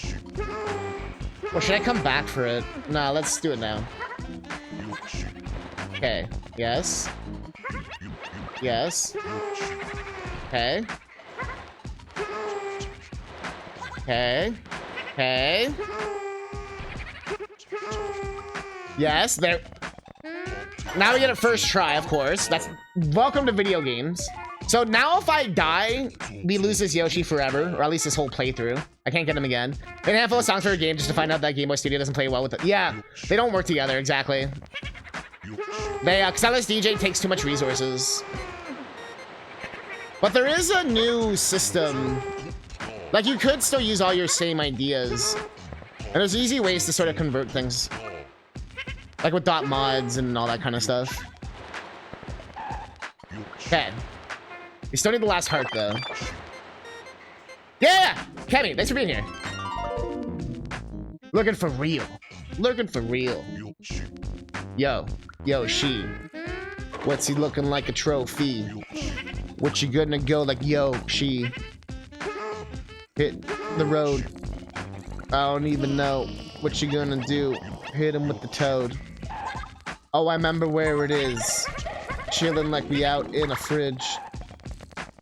Or should I come back for it? Nah, let's do it now. Okay, yes. Yes. Okay. Okay. Yes, there. Now we get it first try, of course. That's welcome to video games. So now if I die, we lose this Yoshi forever, or at least this whole playthrough. I can't get him again. A handful of songs for a game just to find out that Game Boy Studio doesn't play well with it. Yeah, they don't work together, exactly. Because LSDJ takes too much resources. But there is a new system. Like, you could still use all your same ideas. And there's easy ways to sort of convert things. Like with dot mods and all that kind of stuff. Okay. We still need the last heart, though. Yeah! Kevin, thanks for being here. Looking for real. Looking for real. Yoshi. What's he looking like a trophy? What you gonna go like Yoshi? Hit the road. I don't even know what you gonna do. Hit him with the toad. Oh, I remember where it is. Chilling like we out in a fridge.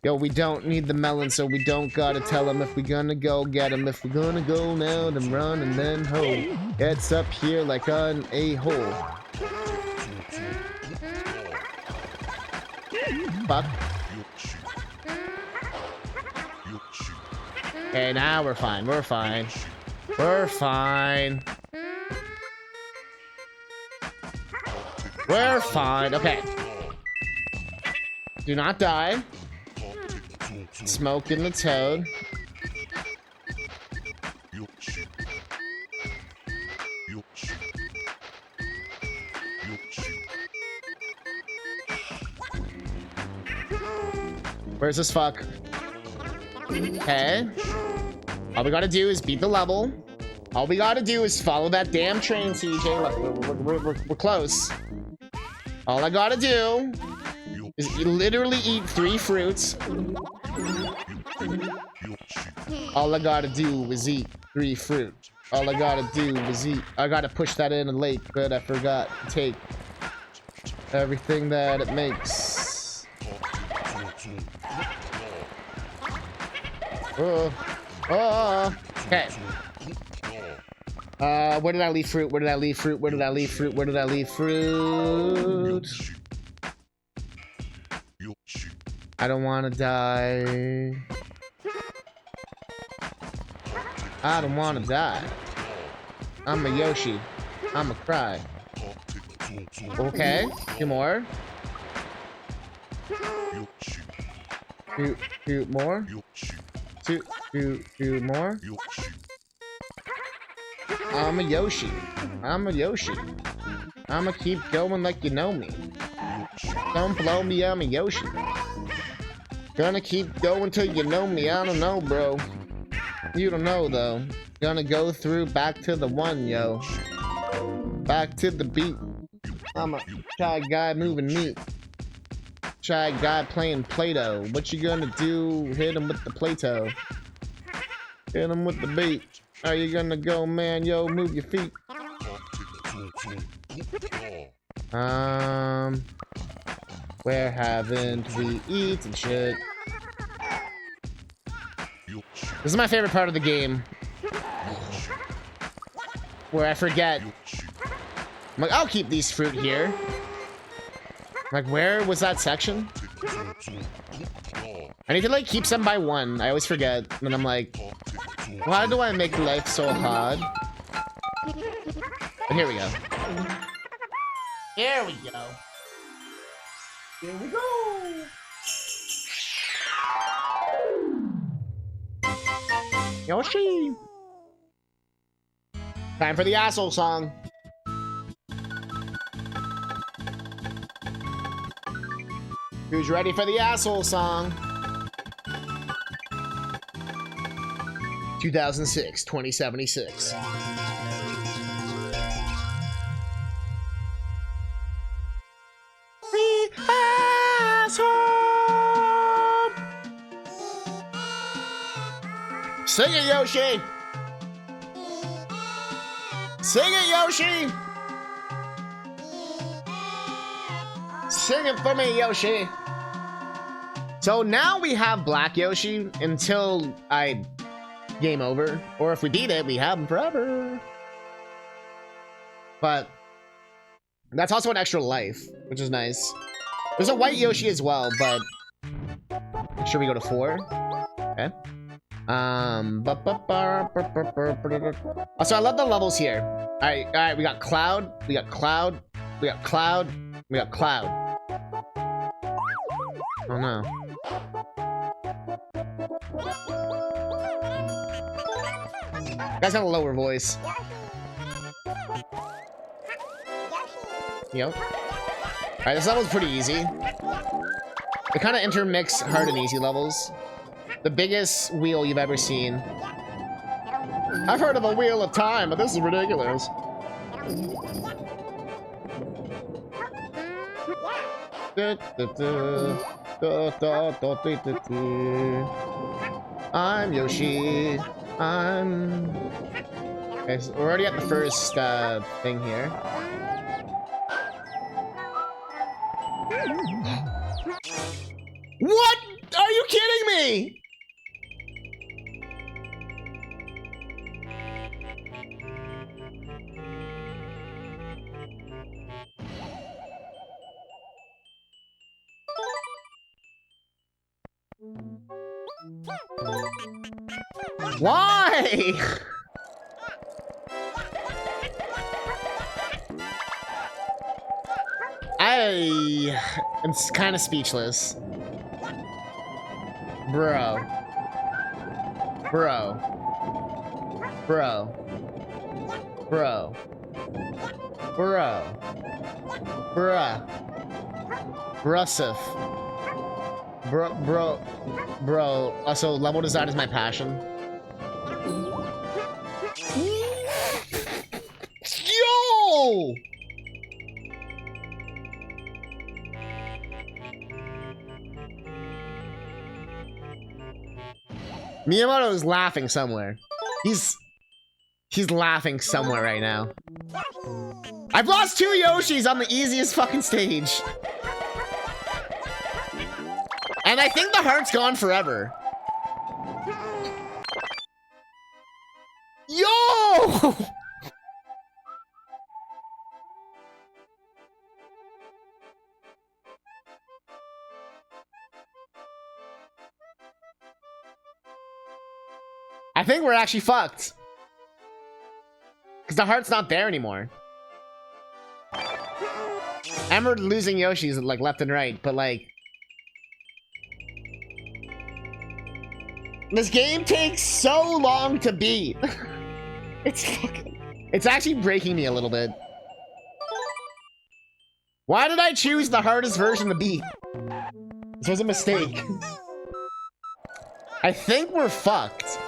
Yo, we don't need the melon, so we don't gotta tell him if we gonna go get him. If we're gonna go now, then run and then ho. It's up here like an a-hole. Fuck. Okay, now we're fine. We're fine. We're fine. We're fine. Okay. Do not die. Smoke in the toad. Where's this fuck? Okay. All we gotta do is beat the level. All we gotta do is follow that damn train, CJ. Look, we're close. All I gotta do is literally eat 3 fruits. All I gotta do is eat 3 fruit. All I gotta do is eat. I gotta push that in a lake, but I forgot to take everything that it makes. Okay. Where did I leave fruit? Where did I leave fruit? Where did I leave fruit? Where did I leave fruit? I don't want to die. I don't want to die. I'm a Yoshi. I'm a cry. Okay, 2 more. 2 more. 2 more. I'm a Yoshi. I'm a Yoshi. I'ma keep going like you know me. Don't blow me, I'm a Yoshi. Gonna keep going till you know me. I don't know, bro. You don't know, though. Gonna go through back to the one, yo. Back to the beat. I'm a shy guy moving meat. Shy guy playing Play-Doh. What you gonna do? Hit him with the Play-Doh. Hit him with the beat. Are you gonna go, man? Yo, move your feet. Where haven't we eaten shit? This is my favorite part of the game. Where I forget. I'm like, I'll keep these fruit here. Like, where was that section? I need to, like, keep some by 1. I always forget. And then I'm like, why do I make life so hard? But here we go. Here we go. Here we go. Yoshi. Time for the asshole song. Who's ready for the asshole song? 2006, 2076. The asshole. Sing it, Yoshi. Sing it, Yoshi. Sing it for me, Yoshi. So now we have Black Yoshi until I game over. Or if we beat it, we have him forever. But that's also an extra life, which is nice. There's a white Yoshi as well, but make sure we go to 4. Okay. Also, I love the levels here. Alright, we got Cloud, we got Cloud, we got Cloud, we got Cloud. Oh no. Guys have a lower voice. Yo. Alright, this level's pretty easy. They kind of intermix hard and easy levels. The biggest wheel you've ever seen. I've heard of a wheel of time, but this is ridiculous. I'm Yoshi. Okay, so we're already at the first thing here. What? Are you kidding me? Why? I am kind of speechless. Bro. Bro. Bro. Bro. Bro. Bruh. Brusif. Bro. Also, level design is my passion. Miyamoto is laughing somewhere. He's laughing somewhere right now. I've lost 2 Yoshis on the easiest fucking stage. And I think the heart's gone forever. Yo! I think we're actually fucked. Because the heart's not there anymore. And we're losing Yoshi's like left and right, but like... This game takes so long to beat. It's actually breaking me a little bit. Why did I choose the hardest version to beat? This was a mistake. I think we're fucked.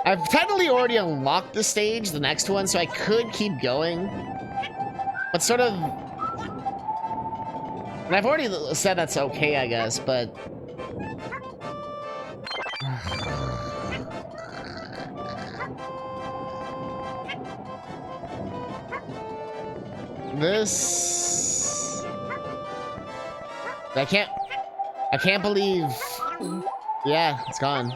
I've technically already unlocked the stage, the next one, so I could keep going. But sort of... And I've already said that's okay, I guess, but... This... I can't believe... Yeah, it's gone.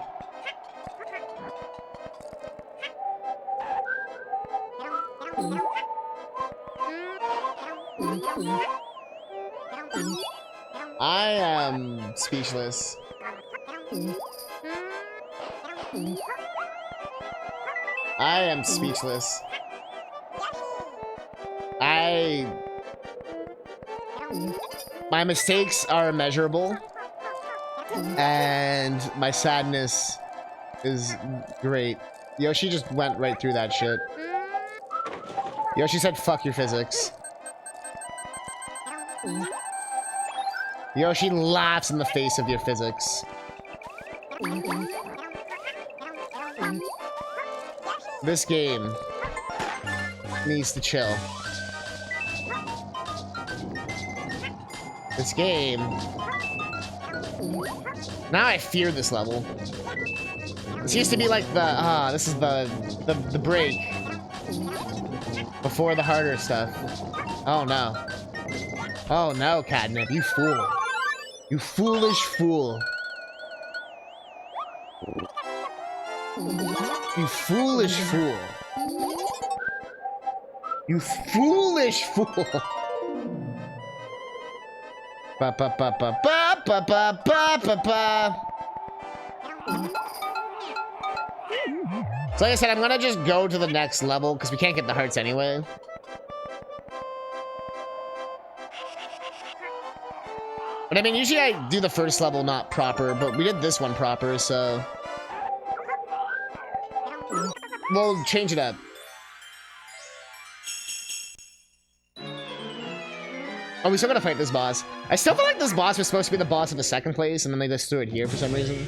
I am speechless. I am speechless. My mistakes are immeasurable, and my sadness is great. Yoshi just went right through that shit. Yoshi said, fuck your physics. Yoshi laughs in the face of your physics. This game needs to chill. This game... Now I fear this level. This used to be like the... this is the break. Before the harder stuff. Oh no. Oh no, Catnip, you fool. You foolish fool. You foolish fool. You foolish fool. Ba ba ba ba ba ba ba ba ba ba. So like I said, I'm gonna just go to the next level because we can't get the hearts anyway. But I mean, usually I do the first level not proper, but we did this one proper, so... We'll change it up. Oh, we still gotta fight this boss. I still feel like this boss was supposed to be the boss of the second place, and then they just threw it here for some reason.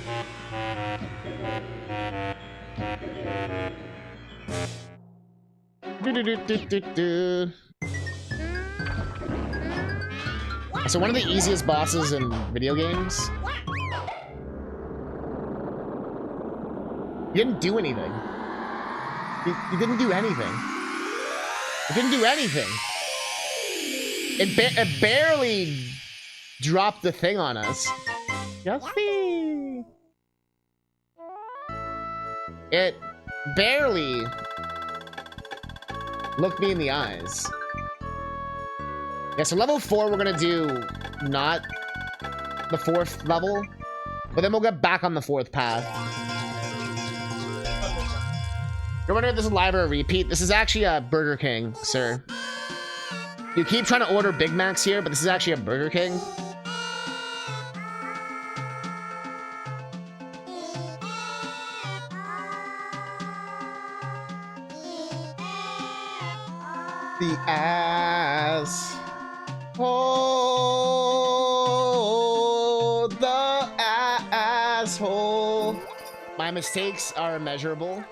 So one of the easiest bosses in video games. You didn't do anything. You didn't do anything. You didn't do anything. It barely dropped the thing on us. Yuffie. It barely looked me in the eyes. Yeah, so level 4 we're gonna do not the 4th level, but then we'll get back on the 4th path. You're wondering if this is live or a repeat? This is actually a Burger King, sir. You keep trying to order Big Macs here, but this is actually a Burger King. The ass. Oh, the asshole. My mistakes are immeasurable,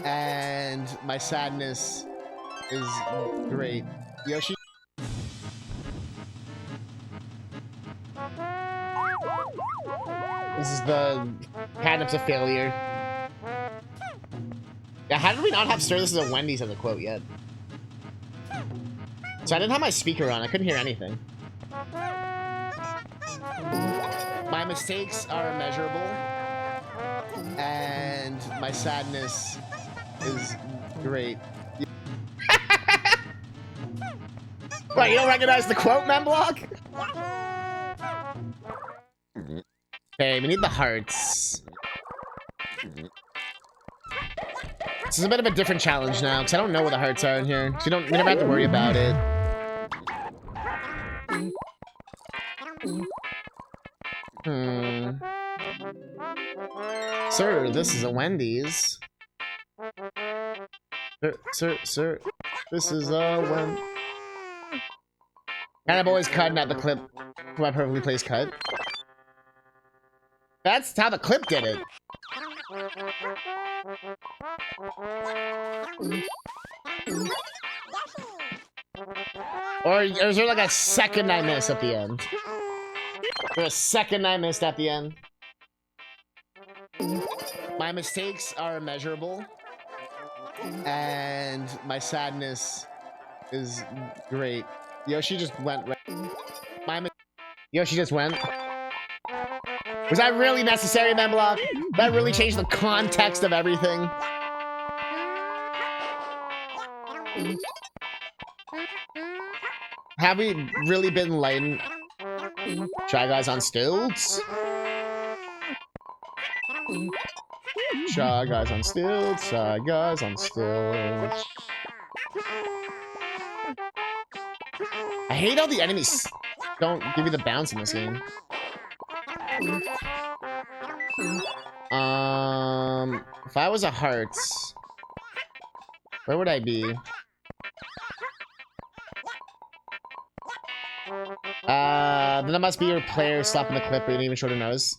and my sadness is great. Yoshi. the Catnip's a failure. Yeah, how did we not have Stir This is a Wendy's in the quote yet? So I didn't have my speaker on. I couldn't hear anything. My mistakes are immeasurable. And my sadness is great. What, you don't recognize the quote, Memblock? Okay, we need the hearts. This is a bit of a different challenge now, because I don't know where the hearts are in here. So we never have to worry about it. Sir, this is a Wendy's. Sir, this is a Wendy's. Kind of always cutting out the clip for my perfectly placed cut. That's how the clip did it. Or is there like a second I missed at the end? There's a second I missed at the end. My mistakes are immeasurable. And my sadness is great. Yoshi just went right. Yoshi just went. Was that really necessary, Memblock? That really changed the context of everything. Have we really been enlightened? Shy Guys on stilts? Shy Guys on stilts, Shy Guys on stilts. I hate how the enemies don't give you the bounce in this game. If I was a hearts, where would I be? Then that must be your player stopping the clip, but you didn't even show the nose.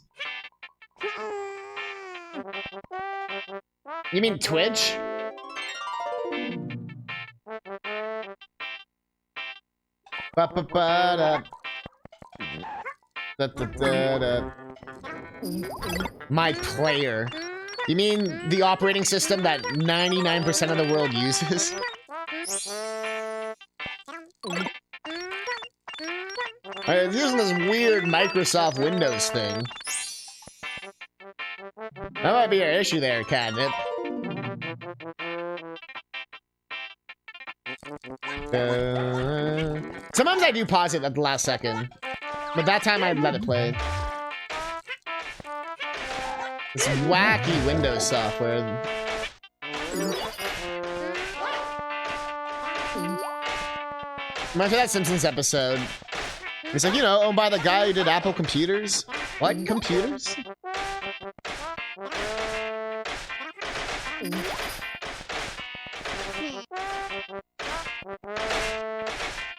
You mean Twitch? My player. You mean the operating system that 99% of the world uses? It's using this weird Microsoft Windows thing. That might be your issue there, Catnip. Sometimes I do pause it at the last second, but that time I let it play. This wacky Windows software. Remember that Simpsons episode? It's like, you know, owned by the guy who did Apple computers. What? Computers?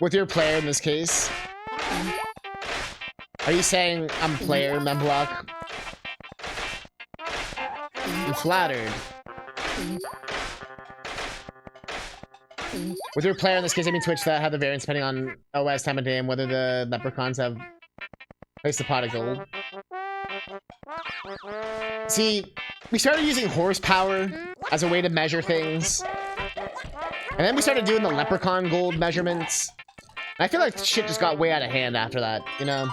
With your player in this case? Are you saying I'm player, Memblock? I'm flattered. With your player in this case, I mean Twitch that have the variance depending on OS, time of day, and whether the leprechauns have placed a pot of gold. See, we started using horsepower as a way to measure things. And then we started doing the leprechaun gold measurements. And I feel like shit just got way out of hand after that, you know?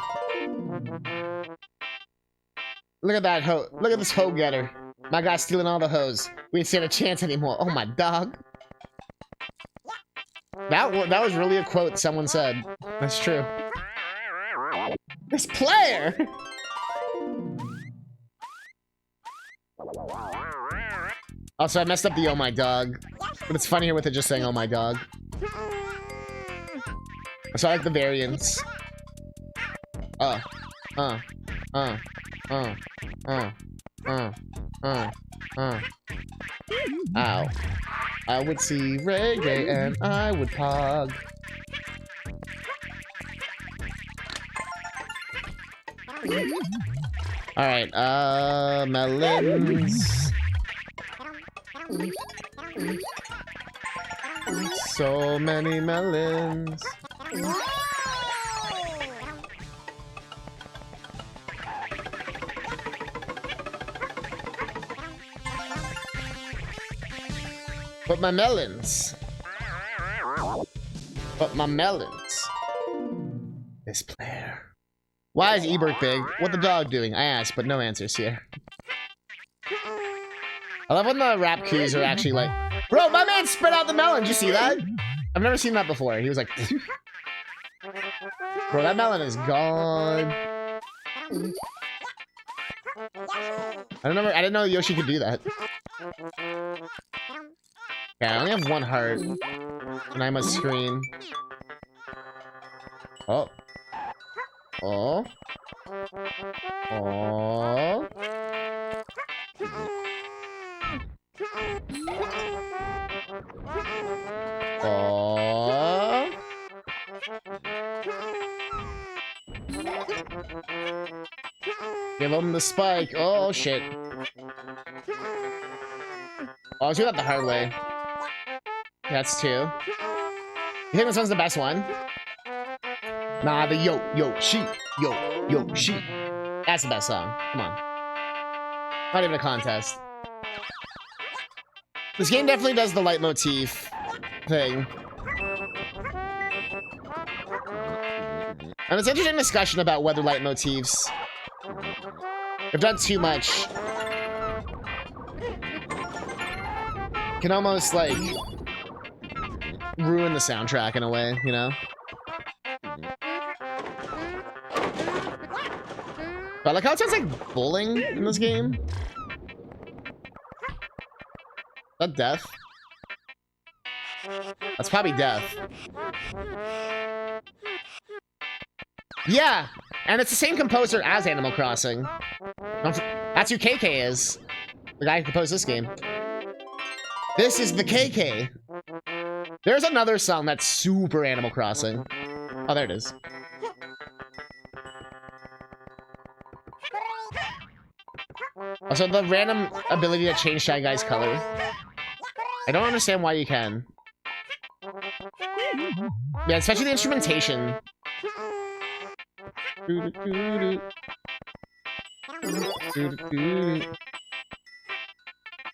Look at that hoe. Look at this hoe getter. My guy's stealing all the hoes. We ain't stand a chance anymore. Oh my dog. That was really a quote someone said. That's true. This player! Also, I messed up the oh my dog. But it's funnier with it just saying oh my dog. So I like the variants. Ow. I would see reggae and I would pog. Alright, melons. So many melons. But my melons. But my melons. This player. Why is Ebert big? What the dog doing? I asked, but no answers here. I love when the rap cues are actually like, bro, my man spread out the melon. Did you see that? I've never seen that before. He was like, bro, that melon is gone. I didn't know Yoshi could do that. Yeah, I only have one heart. And I must scream. Oh. Oh. Oh. Oh. Give him the spike. Oh, shit. Oh, I was doing that the hard way. That's two. You think this one's the best one? Nah, the Yoshi. That's the best song. Come on. Not even a contest. This game definitely does the leitmotif thing. And it's an interesting discussion about whether leitmotifs have done too much. Can almost, like, ruin the soundtrack in a way, you know? But like how it sounds like bowling in this game. Is that death? That's probably death. Yeah, and it's the same composer as Animal Crossing. That's who KK is. The guy who composed this game. This is the KK. There's another song that's super Animal Crossing. Oh, there it is. Also, the random ability to change Shy Guy's color. I don't understand why you can. Yeah, especially the instrumentation.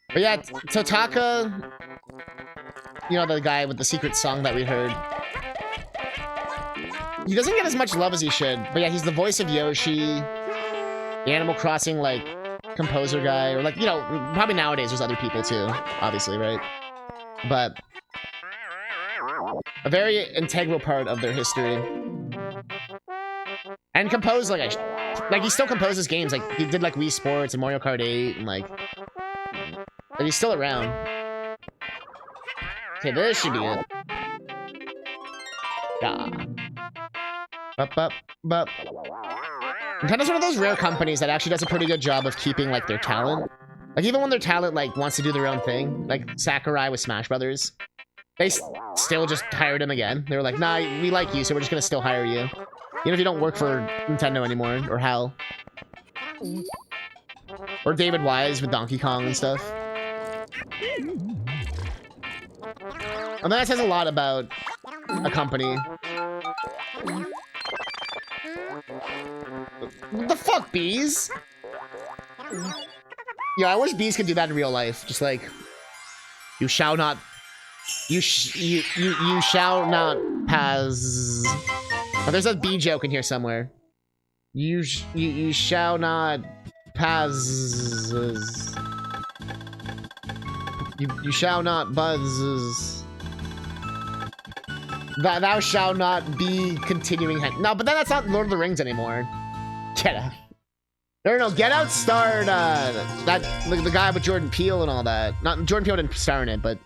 But yeah, Totaka, you know, the guy with the secret song that we heard, he doesn't get as much love as he should. But yeah, he's the voice of Yoshi, the Animal Crossing, like, composer guy, or like, you know, probably nowadays there's other people too, obviously, right? But a very integral part of their history. And composed, like, he still composes games, like, he did, like, Wii Sports and Mario Kart 8, and, like he's still around. Okay, this should be it. Yeah. Bup. Nintendo's one of those rare companies that actually does a pretty good job of keeping, like, their talent. Like, even when their talent, like, wants to do their own thing, like Sakurai with Smash Brothers, they still just hired him again. They were like, nah, we like you, so we're just gonna still hire you. Even if you don't work for Nintendo anymore, or Hal. Or David Wise with Donkey Kong and stuff. And that says a lot about a company. What the fuck, bees? Yeah, I wish bees could do that in real life. Just like, you shall not, you shall not pass. Oh, there's a bee joke in here somewhere. You shall not pass. You shall not buzz. Thou shalt not be continuing. No, but then that's not Lord of the Rings anymore. Get Out. No, Get Out starred the guy with Jordan Peele and all that. Not Jordan Peele didn't star in it, but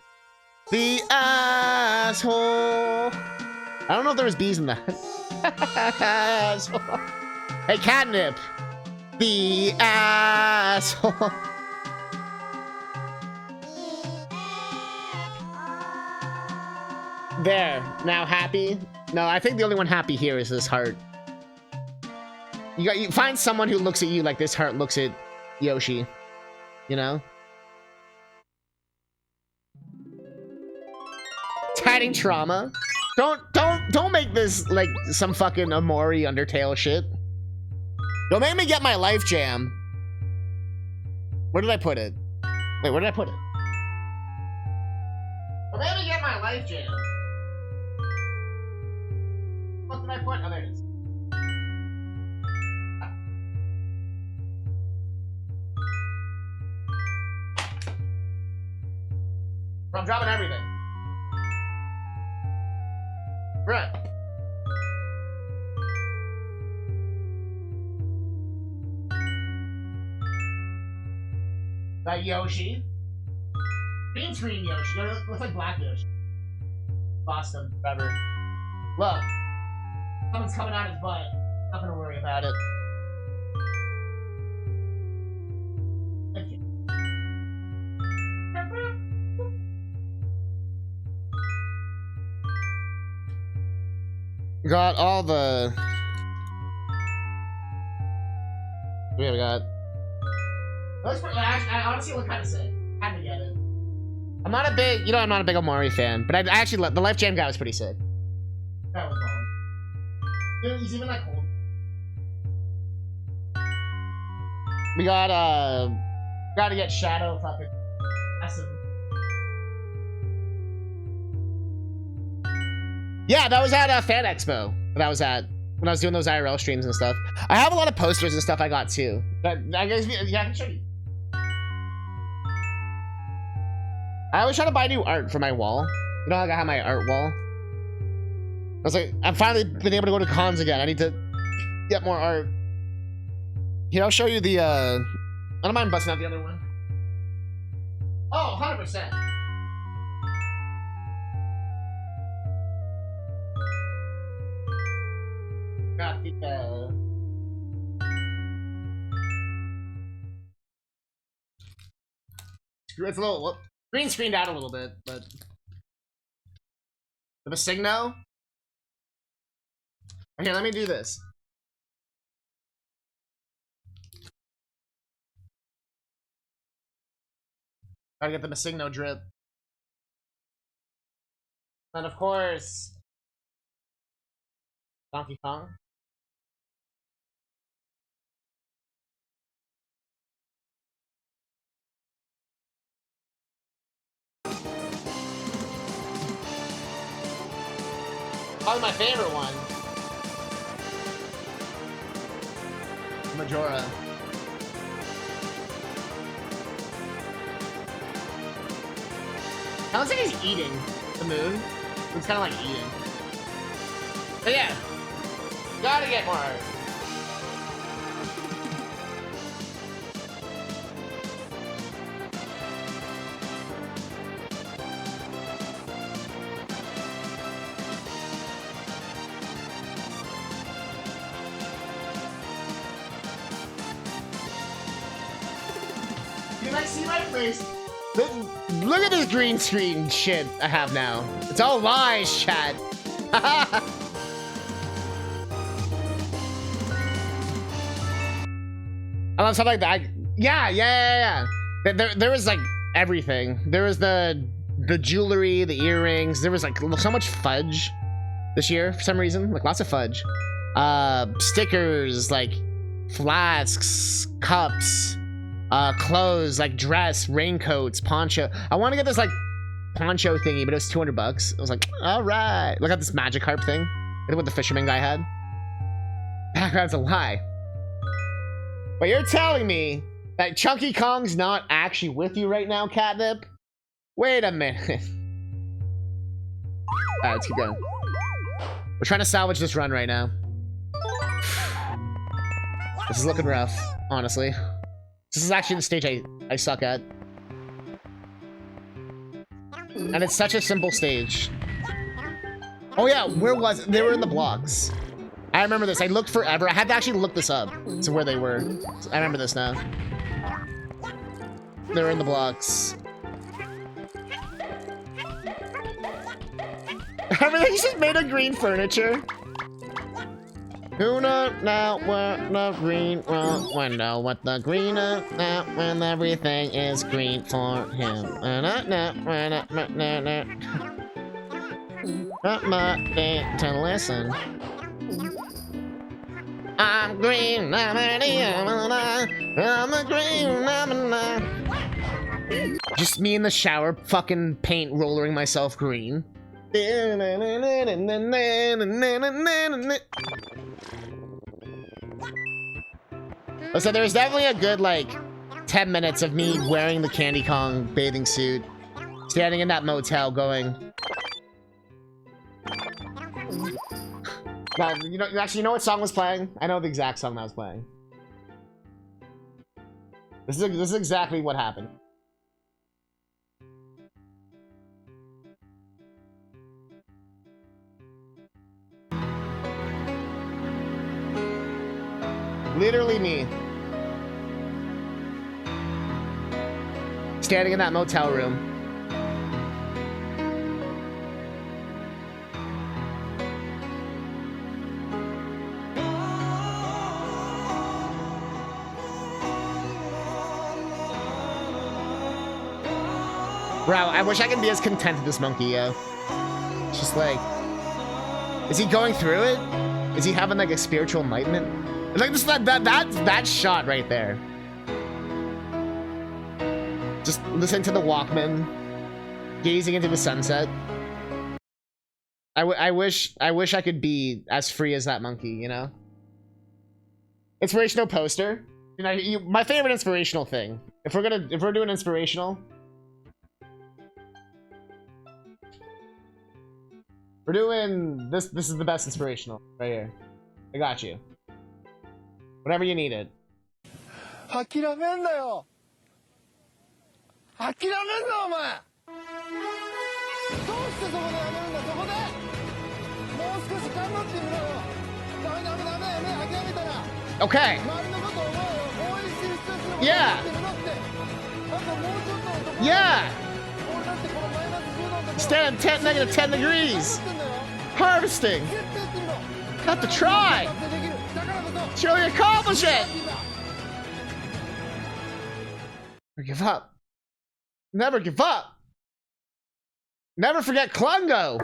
the asshole. I don't know if there was bees in that. Asshole. Hey, Catnip. The asshole. There. Now happy? No, I think the only one happy here is this heart. You find someone who looks at you like this heart looks at Yoshi. You know? Tatting trauma. Don't make this like some fucking Amori Undertale shit. Don't make me get my life jam. Where did I put it? Wait, where did I put it? Let me get my life jam. What did I put? Oh, there it is. Bro, I'm dropping everything. Right. That Yoshi. Green screen Yoshi. No, it looks like black Yoshi. Boston, forever. Look. Someone's coming out his butt. Not gonna worry about it. Thank you. Got all the... We got... I honestly look kind of sick. Had to get it. I'm not a big... You know, I'm not a big Omari fan. But I actually... The Life Jam guy was pretty sick. That was bomb. Dude, he's even, like, cold. We got, Gotta get Shadow fucking... Awesome. Yeah, that was at Fan Expo. That I was at when I was doing those IRL streams and stuff. I have a lot of posters and stuff I got too. But I guess yeah, I can show you. I always try to buy new art for my wall. You know, like I have my art wall. I was like, I've finally been able to go to cons again. I need to get more art. Here, I'll show you the. I don't mind busting out the other one. Oh, 100%. Got the it's a little green screened out a little bit, but the Masigno. Okay, let me do this. Gotta get the Masigno drip. And of course, Donkey Kong. Probably my favorite one. Majora. Sounds like he's eating the moon. It's kind of like eating. But yeah, gotta get more art. Can I see my face? Look at this green screen shit I have now. It's all lies, chat. I love something like that. Yeah. There was like everything. There was the jewelry, the earrings. There was like so much fudge this year for some reason. Like lots of fudge. Stickers, like flasks, cups. Clothes, like dress, raincoats, poncho. I want to get this like poncho thingy, but it was $200. I was like, all right. Look at this Magikarp thing. I think what the fisherman guy had. Background's a lie. But you're telling me that Chunky Kong's not actually with you right now, Catnip? Wait a minute. Alright, let's keep going. We're trying to salvage this run right now. This is looking rough, honestly. This is actually the stage I suck at. And it's such a simple stage. Oh yeah, where was it? They were in the blocks. I remember this. I looked forever. I had to actually look this up to where they were. I remember this now. They were in the blocks. Everything's just made of green furniture. Who knows now what the green window, what the green now when everything is green for him. Not my day to listen. I'm green, I'm a green, Just me in the shower, fucking paint rollering myself green. So there's definitely a good, like, 10 minutes of me wearing the Candy Kong bathing suit, standing in that motel going... Well, you know what song was playing? I know the exact song that was playing. This is exactly what happened. Literally me. Standing in that motel room. Bro, I wish I could be as content as this monkey, yo. It's just like... Is he going through it? Is he having like a spiritual enlightenment? It's like this, that shot right there. Just listen to the Walkman, gazing into the sunset. I wish I could be as free as that monkey, you know? Inspirational poster. You know, my favorite inspirational thing. If we're doing inspirational, we're doing this. This is the best inspirational right here. I got you. Whenever you need it. Okay. Yeah. Yeah. Stand at -10 degrees. Harvesting. Have to try. Surely accomplish it. Never give up. Never give up. Never forget Klungo.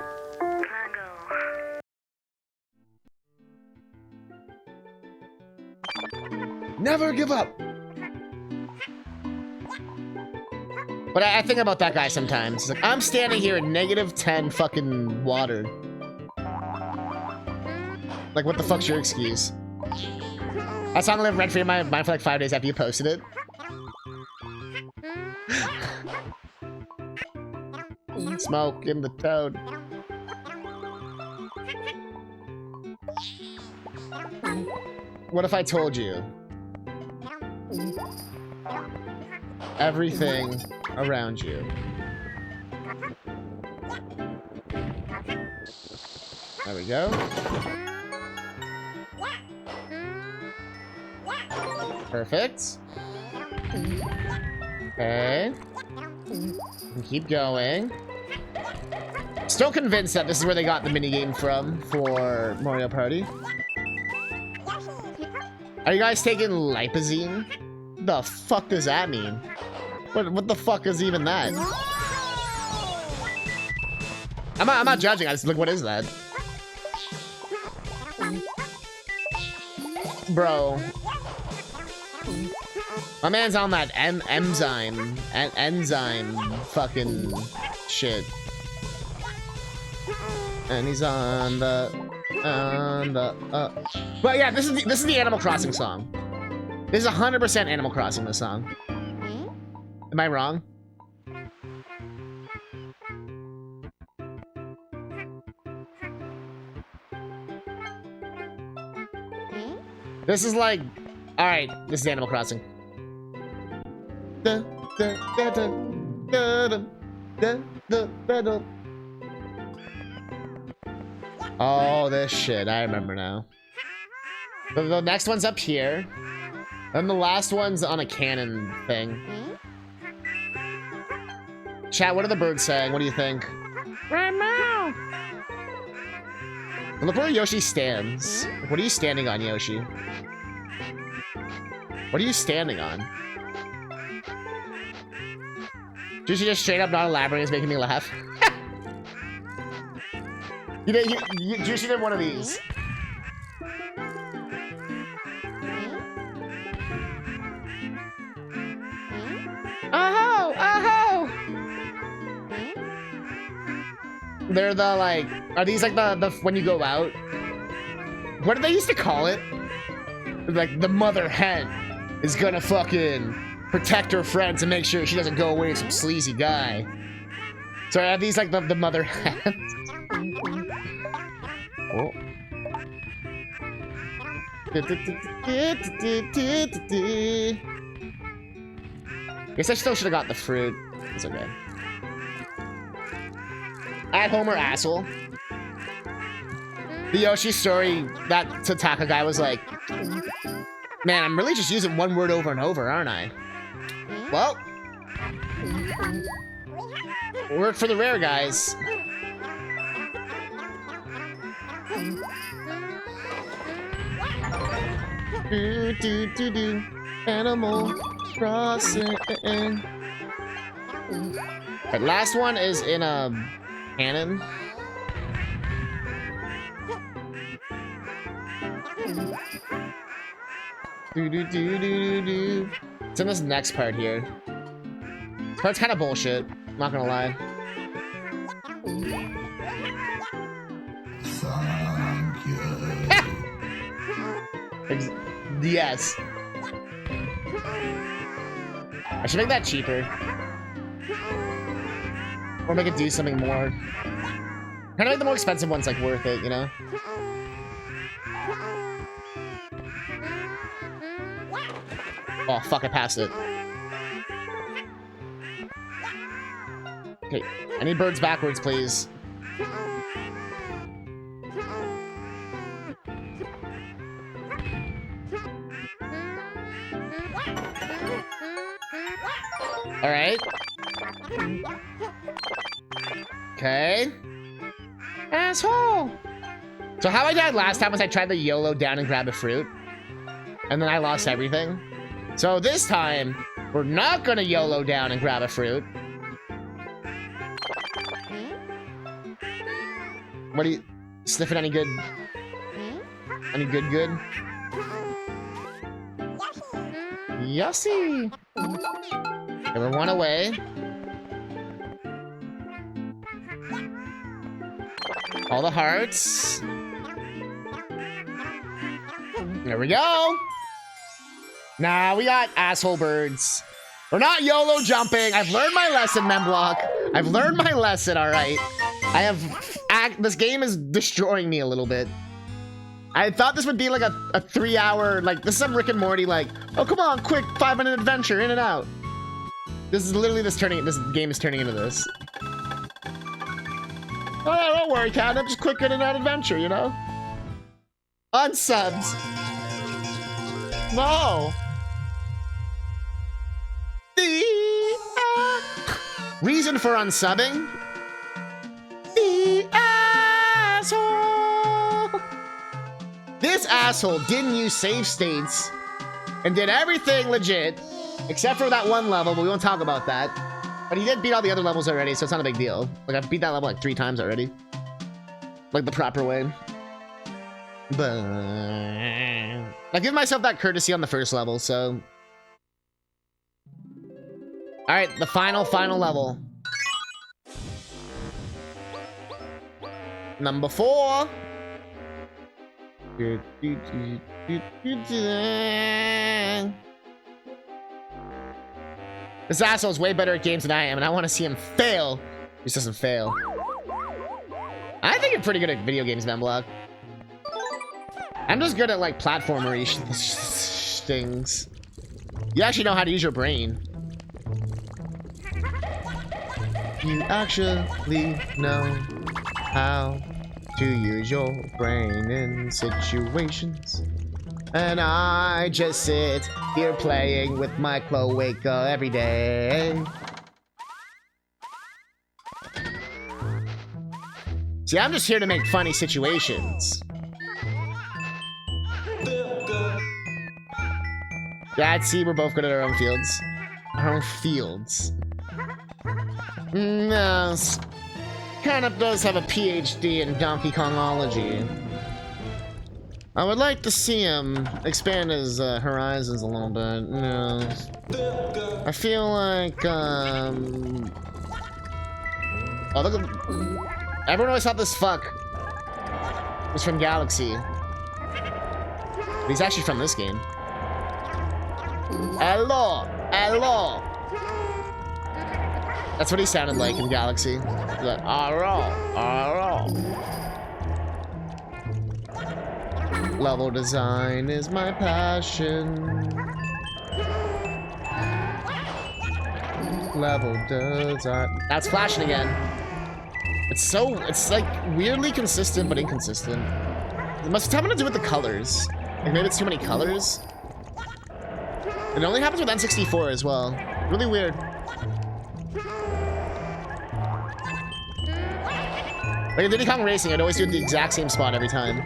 Never give up. But I think about that guy sometimes. It's like, I'm standing here at -10 fucking water. Like, what the fuck's your excuse? That song lived rent free in my mind for like 5 days after you posted it. Smoke in the toad. What if I told you everything around you? There we go. Perfect. Okay. Keep going. Still convinced that this is where they got the minigame from for Mario Party. Are you guys taking lipazine? The fuck does that mean? What the fuck is even that? I'm not judging. I just like, what is that? Bro. My man's on that enzyme fucking shit. And he's on the but yeah, this is the Animal Crossing song. This is 100% Animal Crossing, this song. Am I wrong? This is like, all right, this is Animal Crossing. Oh, this shit. I remember now. The next one's up here. And the last one's on a cannon thing. Chat, what are the birds saying? What do you think? Right now! Look where Yoshi stands. What are you standing on, Yoshi? What are you standing on? Juicy just straight up not elaborating is making me laugh. Juicy did one of these. Oh, They're the, like, are these like the when you go out? What did they used to call it? Like, the mother hen is gonna fucking protect her friends and make sure she doesn't go away with some sleazy guy. So are these like the mother hens? Oh. Guess I still should have got the fruit. It's okay. At home or asshole. The Yoshi story, that Tataka guy was like, man, I'm really just using one word over and over, aren't I? Well, work for the rare guys. Do. Animal Crossing. The last one is in a cannon. Do. It's in this next part here. This part's kind of bullshit, not gonna lie. Yes. I should make that cheaper. Or make it do something more. Kind of make the more expensive ones like worth it, you know? Oh, fuck, I passed it. Okay, I need birds backwards, please. Alright. Okay. Asshole! So how I died last time was I tried to YOLO down and grab a fruit. And then I lost everything. So this time, we're not gonna YOLO down and grab a fruit. What are you... sniffing any good... any good? Yossi! Okay, we're one away. All the hearts. There we go. Nah, we got asshole birds. We're not YOLO jumping. I've learned my lesson, Memblock. I've learned my lesson, alright. I have... this game is destroying me a little bit. I thought this would be like a 3-hour... like, this is some Rick and Morty, like, oh, come on, quick, 5-minute adventure, in and out. This is literally this game is turning into this. Oh, yeah, don't worry, Catnip. Just quick in and out adventure, you know? Unsubs. No. Reason for unsubbing? The asshole. This asshole didn't use save states and did everything legit, except for that one level, but we won't talk about that. But he did beat all the other levels already, so it's not a big deal. Like, I've beat that level like 3 times already. Like, the proper way. But... I give myself that courtesy on the first level, so... Alright, the final level. Number 4. This asshole's way better at games than I am, and I want to see him fail. He just doesn't fail. I think you're pretty good at video games, Memblock. I'm just good at, like, platformer-y things. You actually know how to use your brain. You actually know how to use your brain in situations. And I just sit here playing with my cloaca every day. See, I'm just here to make funny situations. Yeah, see, we're both good at our own fields. Our own fields. No, Catnip does have a PhD in Donkey Kongology. I would like to see him expand his horizons a little bit. You know, I feel like, oh, look at... Everyone always thought this fuck was from Galaxy. But he's actually from this game. Hello! Hello! That's what he sounded like in Galaxy. He's like, arrow! Arrow! Level design is my passion. Level design. That's flashing again. It's like weirdly consistent but inconsistent. It must have something to do with the colors. Like maybe it's too many colors. It only happens with N64 as well. Really weird. Like in Diddy Kong Racing, I'd always do the exact same spot every time.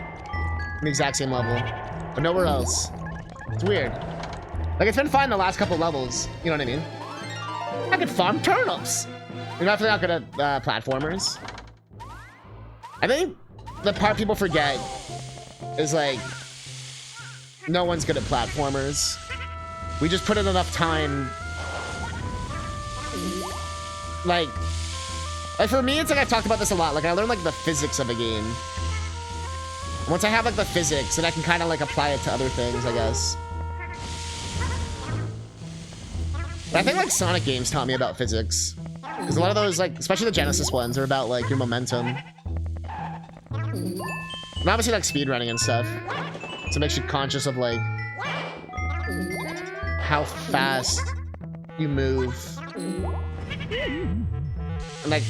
The exact same level. But nowhere else. It's weird. Like it's been fine the last couple levels. You know what I mean? I could farm turnips. You're definitely not good at platformers. I think the part people forget is like no one's good at platformers. We just put in enough time. Like for me, it's like I've talked about this a lot. Like I learned like the physics of a game. Once I have like the physics, then I can kind of like apply it to other things, I guess. But I think like Sonic games taught me about physics. Because a lot of those, like, especially the Genesis ones, are about like your momentum. And obviously like speedrunning and stuff. So it makes you conscious of like how fast you move. And like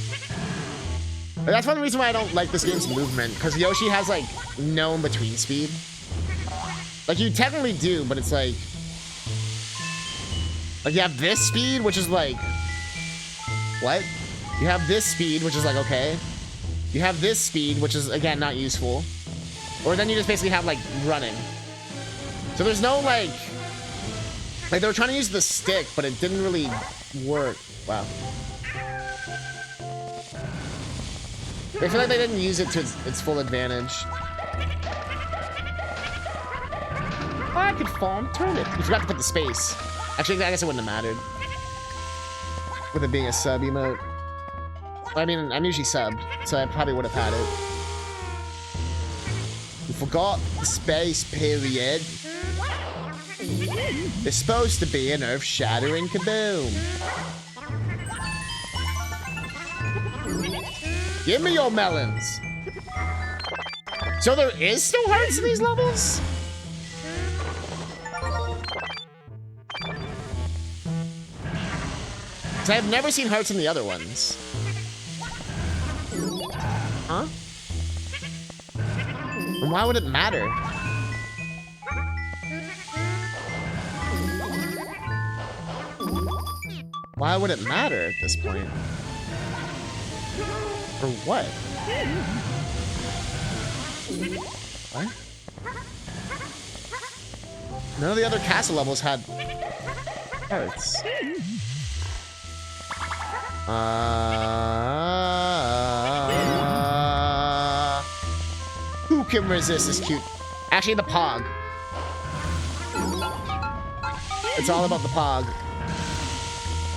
that's one reason why I don't like this game's movement, because Yoshi has like no in-between speed. Like you technically do, but it's like you have this speed, which is like what? You have this speed, which is like okay. You have this speed, which is again not useful. Or then you just basically have like running. So there's no like they were trying to use the stick, but it didn't really work. Wow. I feel like they didn't use it to its full advantage. Oh, I could farm turnip. You forgot to put the space. Actually, I guess it wouldn't have mattered. With it being a sub emote. I mean, I'm usually subbed, so I probably would have had it. You forgot the space period. It's supposed to be an earth-shattering kaboom. Give me your melons. So there is still hearts in these levels? Because I've never seen hearts in the other ones. Huh? And why would it matter? Why would it matter at this point? For what? What? None of the other castle levels had hearts. Who can resist this cute? Actually, the Pog. It's all about the Pog.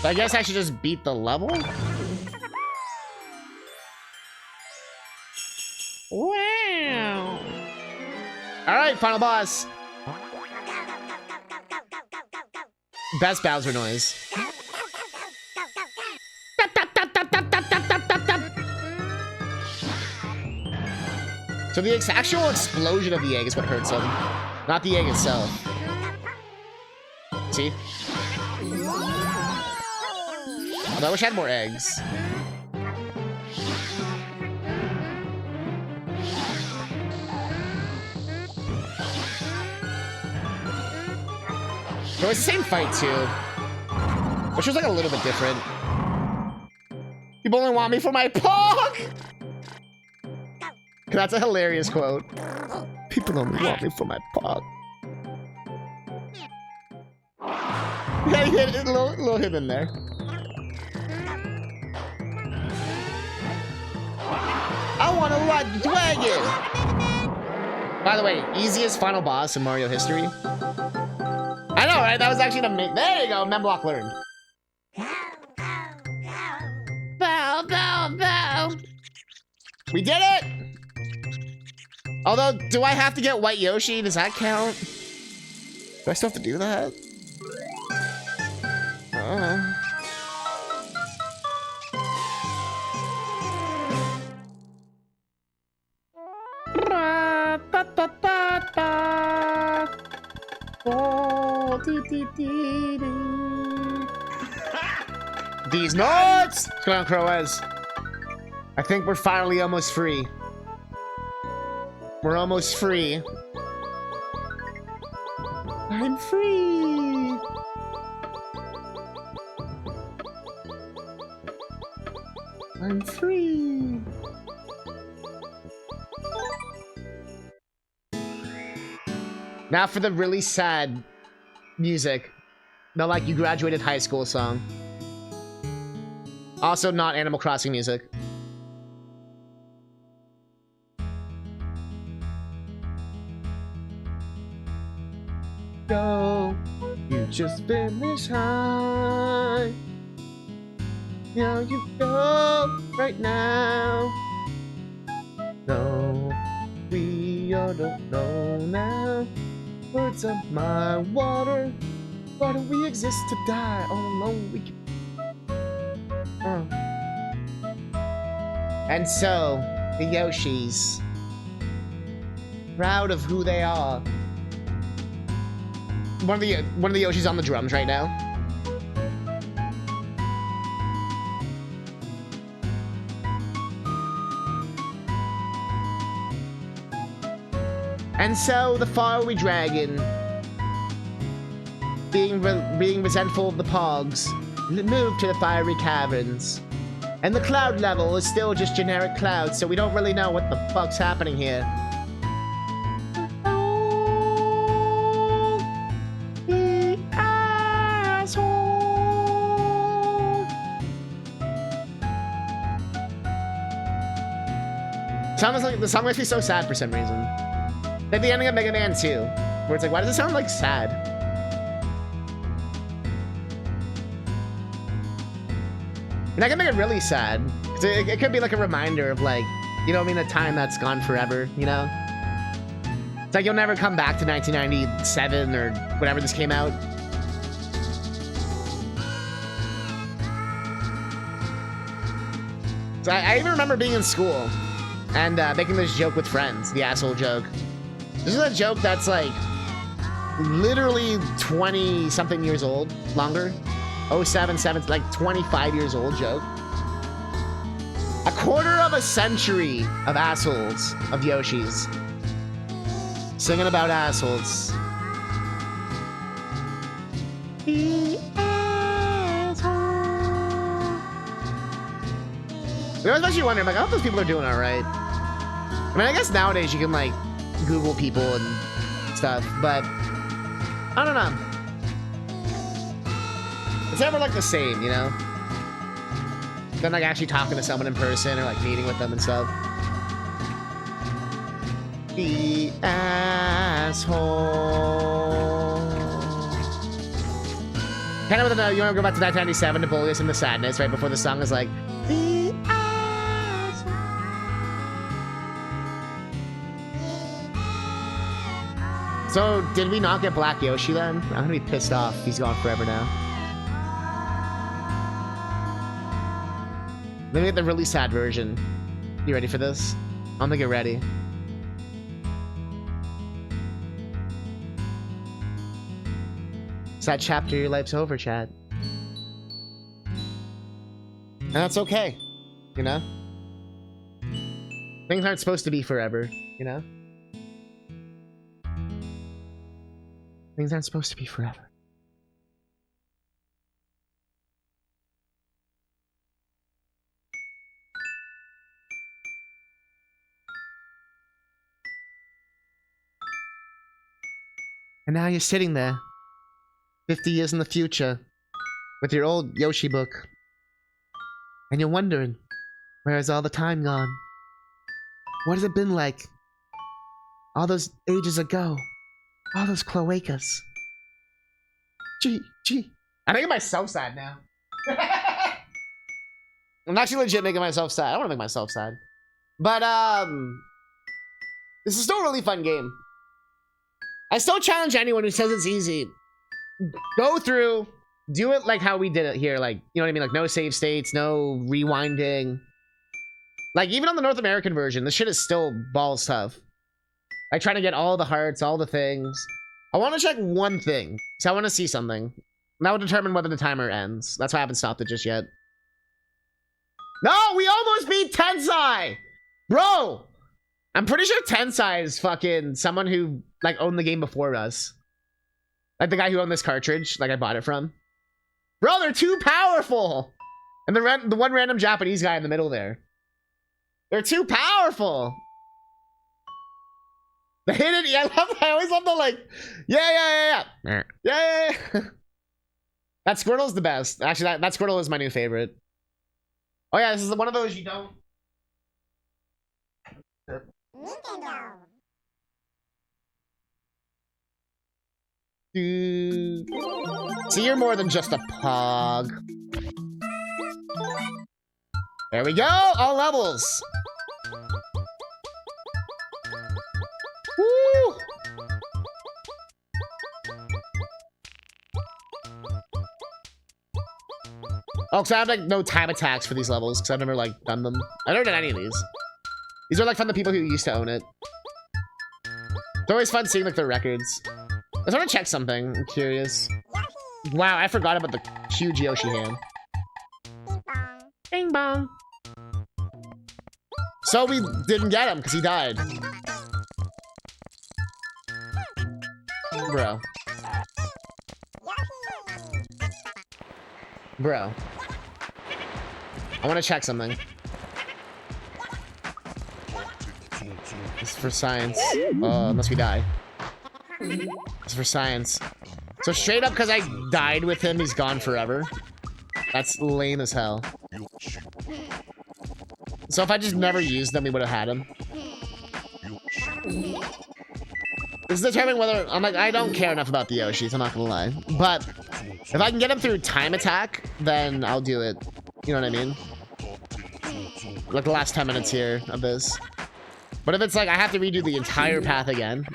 So I guess I should just beat the level? Wow. Alright, final boss. Best Bowser noise. So the actual explosion of the egg is what hurts him, not the egg itself. See? Although I wish I had more eggs. So it's the same fight too, which was like a little bit different. People only want me for my Pog! That's a hilarious quote. People only want me for my Pog. Yeah, he hit a little hit in there. I want to ride the dragon! By the way, easiest final boss in Mario history. I know, right? That was actually the there you go, Memblock learned. Bow, bow, bow. We did it! Although, do I have to get White Yoshi? Does that count? Do I still have to do that? I don't know. These nuts! What's going on, Croaz? I think we're finally almost free. We're almost free. I'm free! I'm free! Now for the really sad music. The like you graduated high school song. Also not Animal Crossing music. Go, you just finished high. Now you go right now. No, we all don't know now. Words of my water. Why do we exist to die all alone? We can... And so, the Yoshi'S, proud of who they are. One of the Yoshi'S on the drums right now. And so the faraway dragon, being resentful of the Pogs, moved to the fiery caverns. And the cloud level is still just generic clouds, so we don't really know what the fuck's happening here. The asshole. The song makes me so sad for some reason. Like the ending of Mega Man 2, where it's like, why does it sound like sad? And that can make it really sad. It could be like a reminder of like, you know what I mean, a time that's gone forever, you know? It's like you'll never come back to 1997 or whenever this came out. So I even remember being in school and making this joke with friends, the asshole joke. This is a joke that's like literally 20 something years old, longer. 07, like 25 years old joke. A quarter of a century of assholes, of Yoshi's. Singing about assholes. The asshole. I was actually wondering, like, I hope those people are doing alright. I mean, I guess nowadays you can, like, Google people and stuff, but I don't know. It's never like the same, you know? Than like actually talking to someone in person or like meeting with them and stuff. The asshole. Kind of with you want to go back to 1997 to bully us into sadness right before the song is like, the asshole. So, did we not get Black Yoshi then? I'm gonna be pissed off. He's gone forever now. Let me get the really sad version. You ready for this? I'm gonna get ready. Sad chapter, your life's over, Chad. And that's okay, you know? Things aren't supposed to be forever, you know? Things aren't supposed to be forever. And now you're sitting there, 50 years in the future, with your old Yoshi book. And you're wondering, where has all the time gone? What has it been like? All those ages ago. All those cloacas. Gee. I'm making myself sad now. I'm actually legit making myself sad. I don't want to make myself sad. But, this is still a really fun game. I still challenge anyone who says it's easy. Go through, do it like how we did it here. Like, you know what I mean? Like, no save states, no rewinding. Like, even on the North American version, this shit is still balls tough. Like, trying to get all the hearts, all the things. I want to check one thing. So I want to see something. That will determine whether the timer ends. That's why I haven't stopped it just yet. No, we almost beat Tensai! Bro! I'm pretty sure Tensai is fucking someone who, like, owned the game before us. Like, the guy who owned this cartridge, like, I bought it from. Bro, they're too powerful! And the one random Japanese guy in the middle there. They're too powerful! The hidden, yeah, I always love the, like, yeah. That Squirtle's the best. Actually, that Squirtle is my new favorite. Oh yeah, this is one of those you don't... See, you're more than just a pog. There we go! All levels! Woo! Oh, because I have, like, no time attacks for these levels, because I've never, like, done them. I've never done any of these. These are, like, from the people who used to own it. It's always fun seeing, like, their records. I just want to check something. I'm curious. Wow, I forgot about the huge Yoshi hand. Bing bong. So we didn't get him, because he died. Bro. Bro. I want to check something. It's for science. Unless we die. It's for science. So straight up, because I died with him, he's gone forever. That's lame as hell. So if I just never used them, we would have had him. This is determining whether... I'm like, I don't care enough about the Yoshi's, I'm not gonna lie. But if I can get him through time attack, then I'll do it. You know what I mean? Like the last 10 minutes here of this. But if it's like I have to redo the entire path again...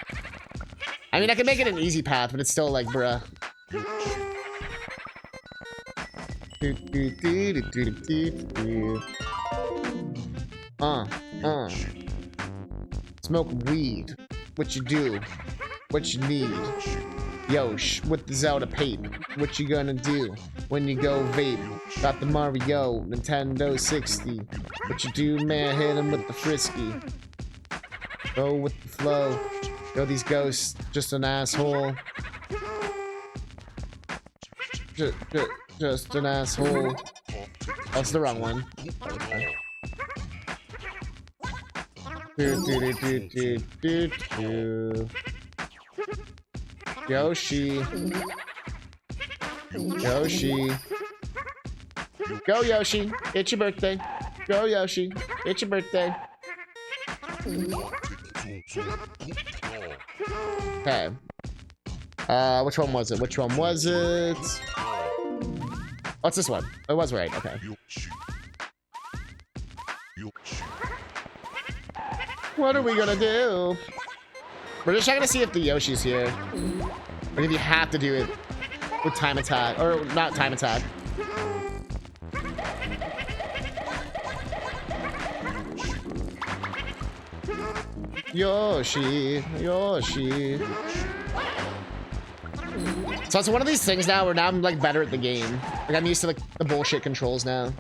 I mean, I can make it an easy path, but it's still like, bruh. Smoke weed. What you do? What you need? Yosh, with the Zelda pape. What you gonna do when you go vape? Got the Mario, Nintendo 60. What you do, man? Hit him with the frisky. Go with the flow. Yo, these ghosts, just an asshole. Just an asshole. That's the wrong one. Yoshi. Yoshi. Go, Yoshi. It's your birthday. Go, Yoshi. It's your birthday. Okay. Which one was it? Which one was it? What's this one? It was right. Okay. What are we gonna do? We're just checking to see if the Yoshi's here. Or if you have to do it with time attack. Or not time attack. Yoshi. Yoshi. So it's one of these things now where now I'm like better at the game. Like I'm used to like the bullshit controls now.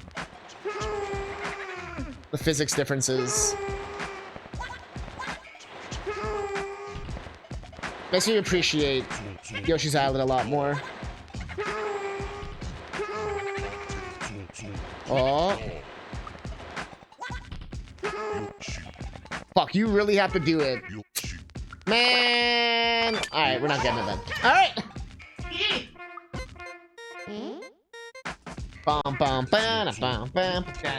The physics differences. Makes me appreciate Yoshi's Island a lot more. Oh. Fuck, you really have to do it. Man. Alright, we're not getting it then. Alright. Bum, bum, bum, bum, bum.